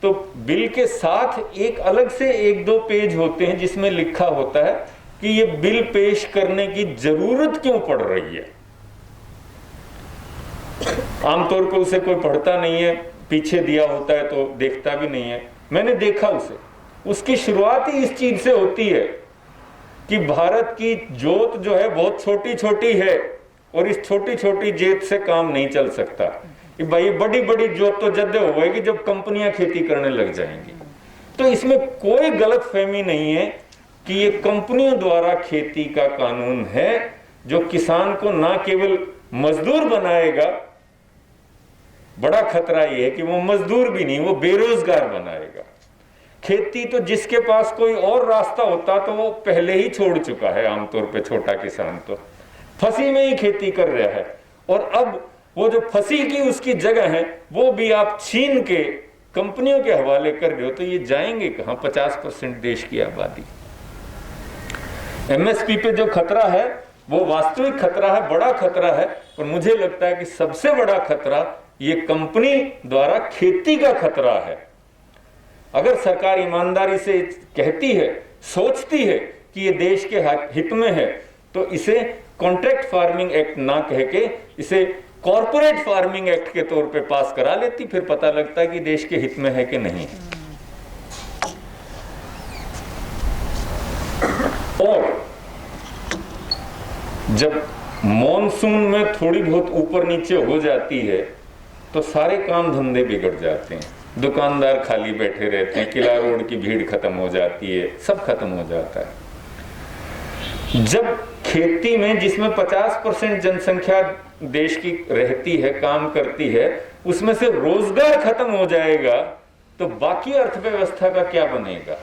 तो बिल के साथ एक अलग से 1-2 पेज होते हैं जिसमें लिखा होता है कि ये बिल पेश करने की जरूरत क्यों पड़ रही है। आमतौर पर उसे कोई पढ़ता नहीं है, पीछे दिया होता है तो देखता भी नहीं है। मैंने देखा उसे, उसकी शुरुआत ही इस चीज से होती है कि भारत की जोत जो है बहुत छोटी छोटी है और इस छोटी छोटी जोत से काम नहीं चल सकता। भाई बड़ी बड़ी जोत तो जब होगी जब कंपनियां खेती करने लग जाएंगी। तो इसमें कोई गलतफहमी नहीं है कि ये कंपनियों द्वारा खेती का कानून है जो किसान को ना केवल मजदूर बनाएगा, बड़ा खतरा ये है कि वो मजदूर भी नहीं, वो बेरोजगार बनाएगा। खेती तो जिसके पास कोई और रास्ता होता तो वो पहले ही छोड़ चुका है। आमतौर पे छोटा किसान तो फंसी में ही खेती कर रहा है, और अब वो जो फंसी की उसकी जगह है वो भी आप छीन के कंपनियों के हवाले कर रहे हो, तो ये जाएंगे कहां? 50% देश की आबादी। एमएसपी पे जो खतरा है वो वास्तविक खतरा है, बड़ा खतरा है, और मुझे लगता है कि सबसे बड़ा खतरा ये कंपनी द्वारा खेती का खतरा है। अगर सरकार ईमानदारी से कहती है, सोचती है कि ये देश के हित में है, तो इसे कॉन्ट्रैक्ट फार्मिंग एक्ट ना कह के इसे कॉर्पोरेट फार्मिंग एक्ट के तौर पे पास करा लेती, फिर पता लगता है कि देश के हित में है कि नहीं है। और जब मॉनसून में थोड़ी बहुत ऊपर नीचे हो जाती है तो सारे काम धंधे बिगड़ जाते हैं, दुकानदार खाली बैठे रहते हैं, किला रोड की भीड़ खत्म हो जाती है, सब खत्म हो जाता है। जब खेती में जिसमें 50% जनसंख्या देश की रहती है, काम करती है, उसमें से रोजगार खत्म हो जाएगा तो बाकी अर्थव्यवस्था का क्या बनेगा?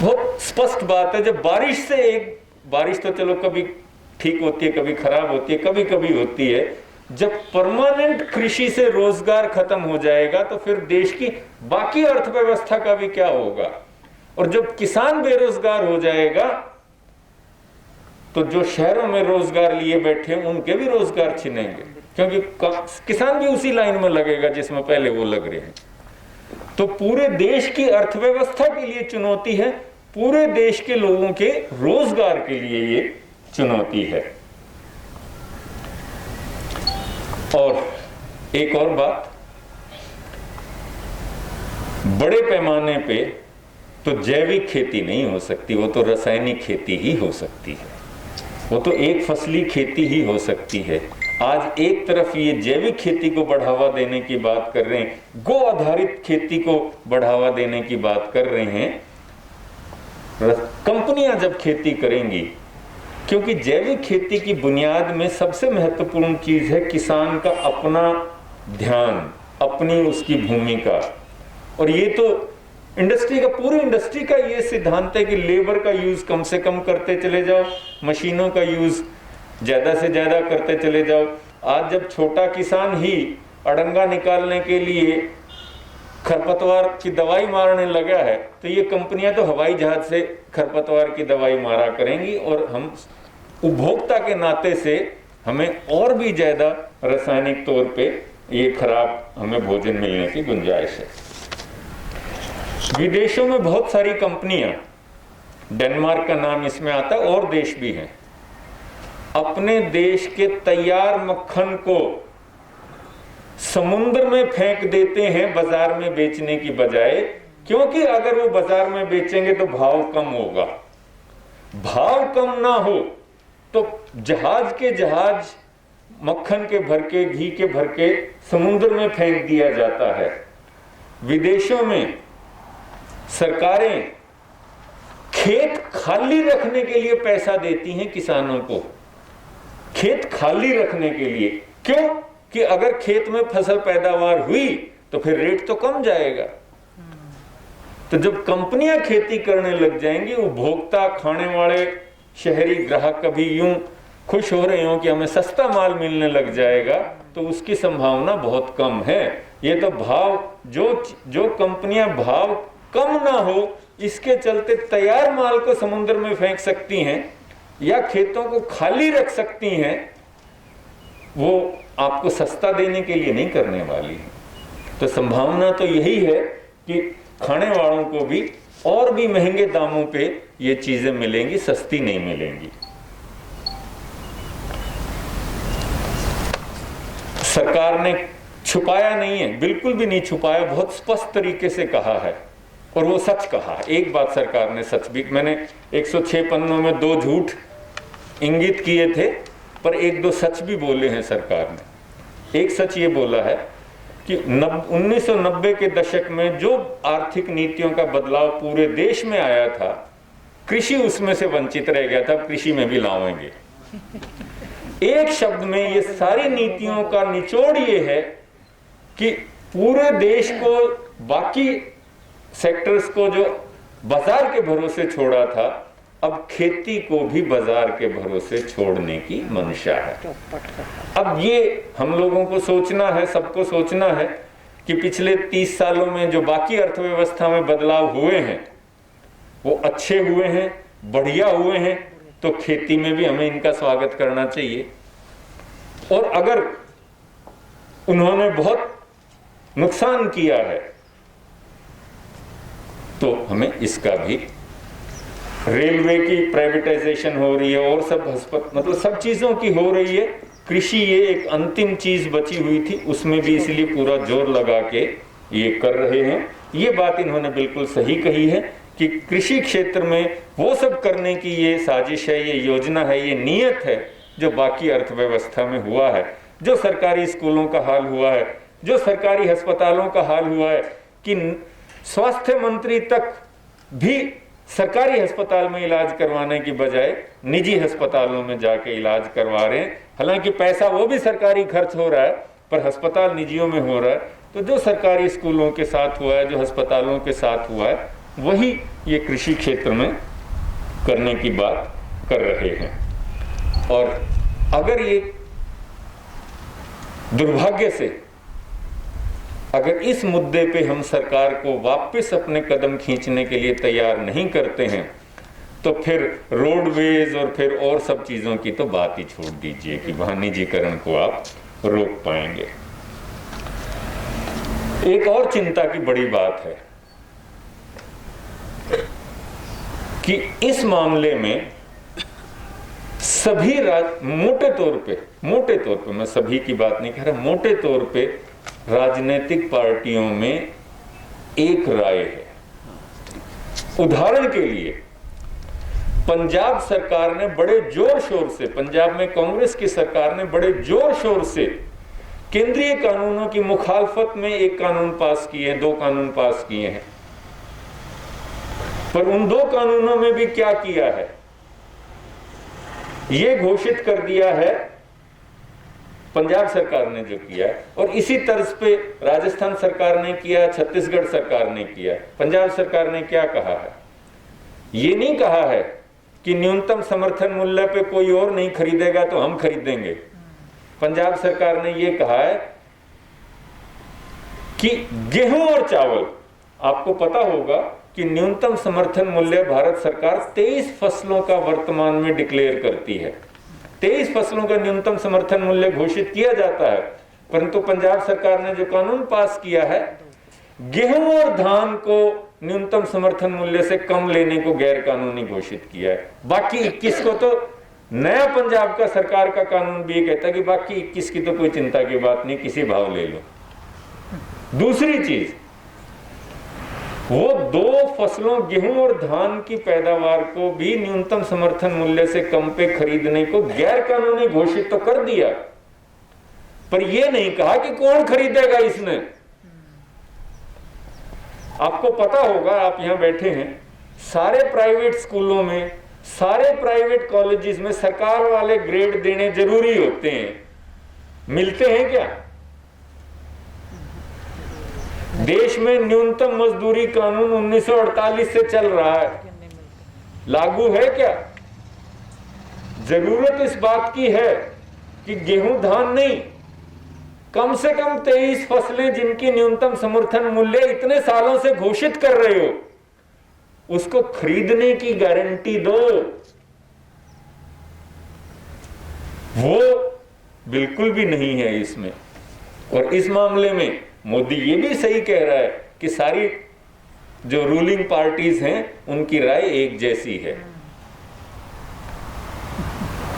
बहुत स्पष्ट बात है। जब बारिश तो चलो कभी ठीक होती है, कभी खराब होती है, कभी कभी होती है। जब परमानेंट कृषि से रोजगार खत्म हो जाएगा तो फिर देश की बाकी अर्थव्यवस्था का भी क्या होगा? और जब किसान बेरोजगार हो जाएगा तो जो शहरों में रोजगार लिए बैठे हैं उनके भी रोजगार छिनेंगे, क्योंकि किसान भी उसी लाइन में लगेगा जिसमें पहले वो लग रहे हैं। तो पूरे देश की अर्थव्यवस्था के लिए चुनौती है, पूरे देश के लोगों के रोजगार के लिए ये चुनौती है। और एक और बात, बड़े पैमाने पे तो जैविक खेती नहीं हो सकती, वो तो रासायनिक खेती ही हो सकती है, वो तो एक फसली खेती ही हो सकती है। आज एक तरफ ये जैविक खेती को बढ़ावा देने की बात कर रहे हैं, गो आधारित खेती को बढ़ावा देने की बात कर रहे हैं। कंपनियां जब खेती करेंगी, क्योंकि जैविक खेती की बुनियाद में सबसे महत्वपूर्ण चीज है किसान का अपना ध्यान, अपनी उसकी भूमिका। और ये तो इंडस्ट्री का, पूरी इंडस्ट्री का ये सिद्धांत है कि लेबर का यूज कम से कम करते चले जाओ, मशीनों का यूज ज्यादा से ज्यादा करते चले जाओ। आज जब छोटा किसान ही अड़ंगा निकालने के लिए खरपतवार की दवाई मारने लगा है, तो ये कंपनियां तो हवाई जहाज से खरपतवार की दवाई मारा करेंगी, और हम उपभोक्ता के नाते से हमें और भी ज्यादा रासायनिक तौर पे ये खराब हमें भोजन मिलने की गुंजाइश है। विदेशों में बहुत सारी कंपनियां, डेनमार्क का नाम इसमें आता है, और देश भी हैं, अपने देश के तैयार मक्खन को समुद्र में फेंक देते हैं बाजार में बेचने की बजाय, क्योंकि अगर वो बाजार में बेचेंगे तो भाव कम होगा। भाव कम ना हो तो जहाज के जहाज मक्खन के भर के, घी के भर के समुद्र में फेंक दिया जाता है। विदेशों में सरकारें खेत खाली रखने के लिए पैसा देती हैं किसानों को, खेत खाली रखने के लिए। क्यों? कि अगर खेत में फसल पैदावार हुई तो फिर रेट तो कम जाएगा। तो जब कंपनियां खेती करने लग जाएंगी, उपभोक्ता, खाने वाले शहरी ग्राहक कभी यूं खुश हो रहे हो कि हमें सस्ता माल मिलने लग जाएगा, तो उसकी संभावना बहुत कम है। ये तो भाव, जो कंपनियां भाव कम ना हो इसके चलते तैयार माल को समुद्र में फेंक सकती हैं या खेतों को खाली रख सकती हैं, वो आपको सस्ता देने के लिए नहीं करने वाली है। तो संभावना तो यही है कि खाने वालों को भी और भी महंगे दामों पे ये चीजें मिलेंगी, सस्ती नहीं मिलेंगी। सरकार ने छुपाया नहीं है, बिल्कुल भी नहीं छुपाया, बहुत स्पष्ट तरीके से कहा है, और वो सच कहा है। एक बात सरकार ने सच भी, मैंने 106 पन्नों में 2 झूठ इंगित किए थे, पर 1-2 सच भी बोले हैं सरकार ने। एक सच ये बोला है कि 1990 के दशक में जो आर्थिक नीतियों का बदलाव पूरे देश में आया था, कृषि उसमें से वंचित रह गया था, कृषि में भी लाएंगे। एक शब्द में ये सारी नीतियों का निचोड़ ये है कि पूरे देश को, बाकी सेक्टर्स को जो बाजार के भरोसे छोड़ा था, अब खेती को भी बाजार के भरोसे छोड़ने की मंशा है। अब ये हम लोगों को सोचना है, सबको सोचना है कि पिछले 30 सालों में जो बाकी अर्थव्यवस्था में बदलाव हुए हैं वो अच्छे हुए हैं, बढ़िया हुए हैं, तो खेती में भी हमें इनका स्वागत करना चाहिए। और अगर उन्होंने बहुत नुकसान किया है तो हमें इसका भी, रेलवे की प्राइवेटाइजेशन हो रही है और सब मतलब सब चीजों की हो रही है, कृषि ये एक अंतिम चीज बची हुई थी, उसमें भी इसलिए पूरा जोर लगा के ये कर रहे हैं। ये बात इन्होंने बिल्कुल सही कही है कि कृषि क्षेत्र में वो सब करने की ये साजिश है, ये योजना है, ये नियत है जो बाकी अर्थव्यवस्था में हुआ है, जो सरकारी स्कूलों का हाल हुआ है, जो सरकारी अस्पतालों का हाल हुआ है कि स्वास्थ्य मंत्री तक भी सरकारी अस्पताल में इलाज करवाने की बजाय निजी अस्पतालों में जाके इलाज करवा रहे हैं। हालांकि पैसा वो भी सरकारी खर्च हो रहा है, पर अस्पताल निजियों में हो रहा है। तो जो सरकारी स्कूलों के साथ हुआ है, जो अस्पतालों के साथ हुआ है, वही ये कृषि क्षेत्र में करने की बात कर रहे हैं। और अगर ये दुर्भाग्य से अगर इस मुद्दे पे हम सरकार को वापस अपने कदम खींचने के लिए तैयार नहीं करते हैं तो फिर रोडवेज और फिर और सब चीज़ों की तो बात ही छोड़ दीजिए कि वहाँ निजीकरण को आप रोक पाएंगे। एक और चिंता की बड़ी बात है कि इस मामले में सभी मोटे तौर पे मैं सभी की बात नहीं कह रहा, मोटे तौर पे राजनीतिक पार्टियों में एक राय है। उदाहरण के लिए पंजाब सरकार ने बड़े जोर शोर से, पंजाब में कांग्रेस की सरकार ने बड़े जोर शोर से केंद्रीय कानूनों की मुखालफत में एक कानून पास किए हैं, 2 कानून पास किए हैं। पर उन 2 कानूनों में भी क्या किया है, यह घोषित कर दिया है पंजाब सरकार ने जो किया है, और इसी तर्ज पे राजस्थान सरकार ने किया, छत्तीसगढ़ सरकार ने किया। पंजाब सरकार ने क्या कहा है, ये नहीं कहा है कि न्यूनतम समर्थन मूल्य पे कोई और नहीं खरीदेगा तो हम खरीदेंगे। पंजाब सरकार ने ये कहा है कि गेहूं और चावल, आपको पता होगा कि न्यूनतम समर्थन मूल्य भारत सरकार 23 फसलों का वर्तमान में डिक्लेयर करती है। 23 फसलों का न्यूनतम समर्थन मूल्य घोषित किया जाता है, परंतु पंजाब सरकार ने जो कानून पास किया है, गेहूं और धान को न्यूनतम समर्थन मूल्य से कम लेने को गैर कानूनी घोषित किया है। बाकी 21 को तो नया पंजाब का सरकार का कानून भी कहता है कि बाकी 21 की तो कोई चिंता की बात नहीं, किसी भाव ले लो। दूसरी चीज, वो 2 फसलों गेहूं और धान की पैदावार को भी न्यूनतम समर्थन मूल्य से कम पे खरीदने को गैर कानूनी घोषित तो कर दिया, पर यह नहीं कहा कि कौन खरीदेगा इसमें। आपको पता होगा, आप यहां बैठे हैं, सारे प्राइवेट स्कूलों में, सारे प्राइवेट कॉलेजेस में सरकार वाले ग्रेड देने जरूरी होते हैं, मिलते हैं क्या? देश में न्यूनतम मजदूरी कानून 1948 से चल रहा है, लागू है क्या? जरूरत इस बात की है कि गेहूं धान नहीं, कम से कम 23 फसलें जिनकी न्यूनतम समर्थन मूल्य इतने सालों से घोषित कर रहे हो, उसको खरीदने की गारंटी दो। वो बिल्कुल भी नहीं है इसमें। और इस मामले में मोदी ये भी सही कह रहा है कि सारी जो रूलिंग पार्टीज हैं उनकी राय एक जैसी है।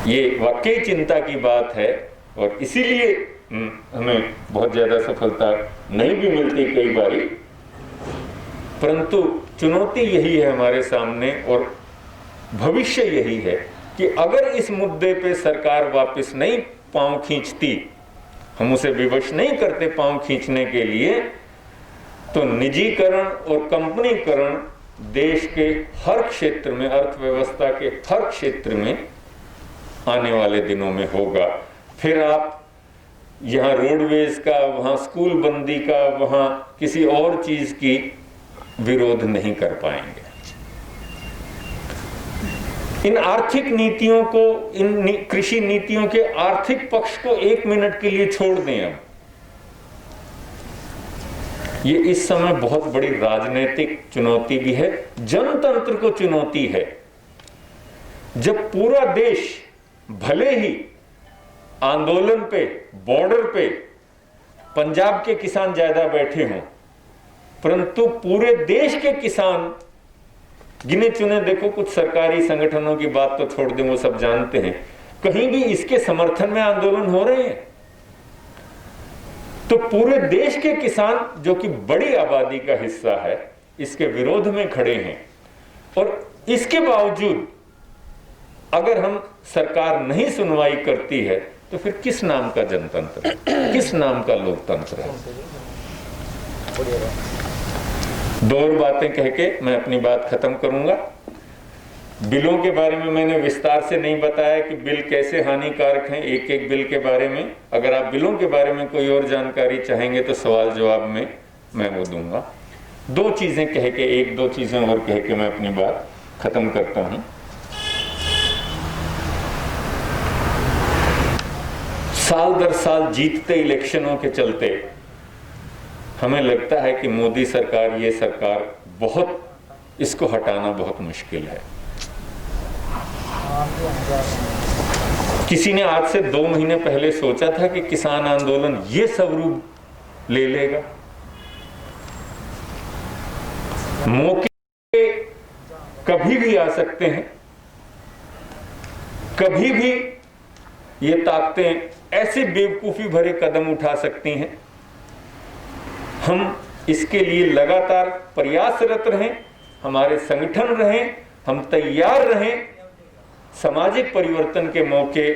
ये वाकई चिंता की बात है, और इसीलिए हमें बहुत ज्यादा सफलता नहीं भी मिलती कई बारी, परंतु चुनौती यही है हमारे सामने, और भविष्य यही है कि अगर इस मुद्दे पे सरकार वापस नहीं पांव खींचती, हम उसे विवश नहीं करते पांव खींचने के लिए, तो निजीकरण और कंपनीकरण देश के हर क्षेत्र में, अर्थव्यवस्था के हर क्षेत्र में आने वाले दिनों में होगा। फिर आप यहाँ रोडवेज का, वहाँ स्कूल बंदी का, वहाँ किसी और चीज की विरोध नहीं कर पाएंगे। इन आर्थिक नीतियों को, इन कृषि नीतियों के आर्थिक पक्ष को 1 मिनट के लिए छोड़ दें। अब ये इस समय बहुत बड़ी राजनीतिक चुनौती भी है, जनतंत्र को चुनौती है। जब पूरा देश भले ही आंदोलन पे, बॉर्डर पे पंजाब के किसान ज्यादा बैठे हों, परंतु पूरे देश के किसान गिने चुने, देखो कुछ सरकारी संगठनों की बात तो छोड़ दें, वो सब जानते हैं, कहीं भी इसके समर्थन में आंदोलन हो रहे हैं। तो पूरे देश के किसान, जो कि बड़ी आबादी का हिस्सा है, इसके विरोध में खड़े हैं। और इसके बावजूद अगर हम सरकार नहीं सुनवाई करती है तो फिर किस नाम का जनतंत्र, किस नाम का लोकतंत्र है? 2 और बातें कह के मैं अपनी बात खत्म करूंगा। बिलों के बारे में मैंने विस्तार से नहीं बताया कि बिल कैसे हानिकारक हैं, एक एक बिल के बारे में। अगर आप बिलों के बारे में कोई और जानकारी चाहेंगे तो सवाल जवाब में मैं वो दूंगा। दो चीजें कह के, एक दो चीजें और कह के मैं अपनी बात खत्म करता हूं। साल दर साल जीतते इलेक्शनों के चलते हमें लगता है कि मोदी सरकार, ये सरकार बहुत, इसको हटाना बहुत मुश्किल है। किसी ने आज से 2 महीने पहले सोचा था कि किसान आंदोलन ये स्वरूप ले लेगा? मौके कभी भी आ सकते हैं, कभी भी ये ताकतें ऐसी बेवकूफी भरे कदम उठा सकती हैं। हम इसके लिए लगातार प्रयासरत रहें, हमारे संगठन रहें, हम तैयार रहें। सामाजिक परिवर्तन के मौके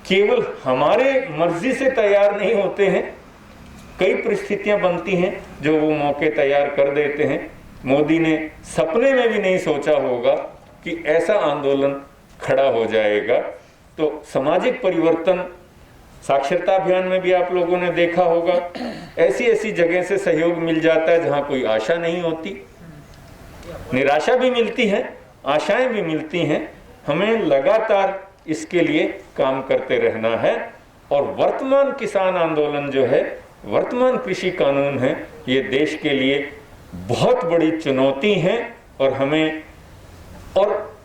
केवल हमारे मर्जी से तैयार नहीं होते हैं, कई परिस्थितियां बनती हैं जो वो मौके तैयार कर देते हैं। मोदी ने सपने में भी नहीं सोचा होगा कि ऐसा आंदोलन खड़ा हो जाएगा। तो सामाजिक परिवर्तन, साक्षरता अभियान में भी आप लोगों ने देखा होगा, ऐसी ऐसी जगह से सहयोग मिल जाता है जहां कोई आशा नहीं होती। निराशा भी मिलती है, आशाएं भी मिलती हैं। हमें लगातार इसके लिए काम करते रहना है। और वर्तमान किसान आंदोलन जो है, वर्तमान कृषि कानून है, ये देश के लिए बहुत बड़ी चुनौती है। और हमें, और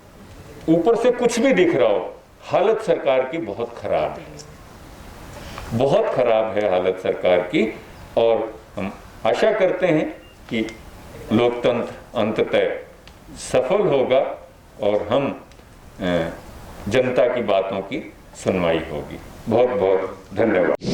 ऊपर से कुछ भी दिख रहा हो, हालत सरकार की बहुत खराब है, बहुत खराब है हालत सरकार की। और हम आशा करते हैं कि लोकतंत्र अंततः सफल होगा और हम जनता की बातों की सुनवाई होगी। बहुत बहुत धन्यवाद।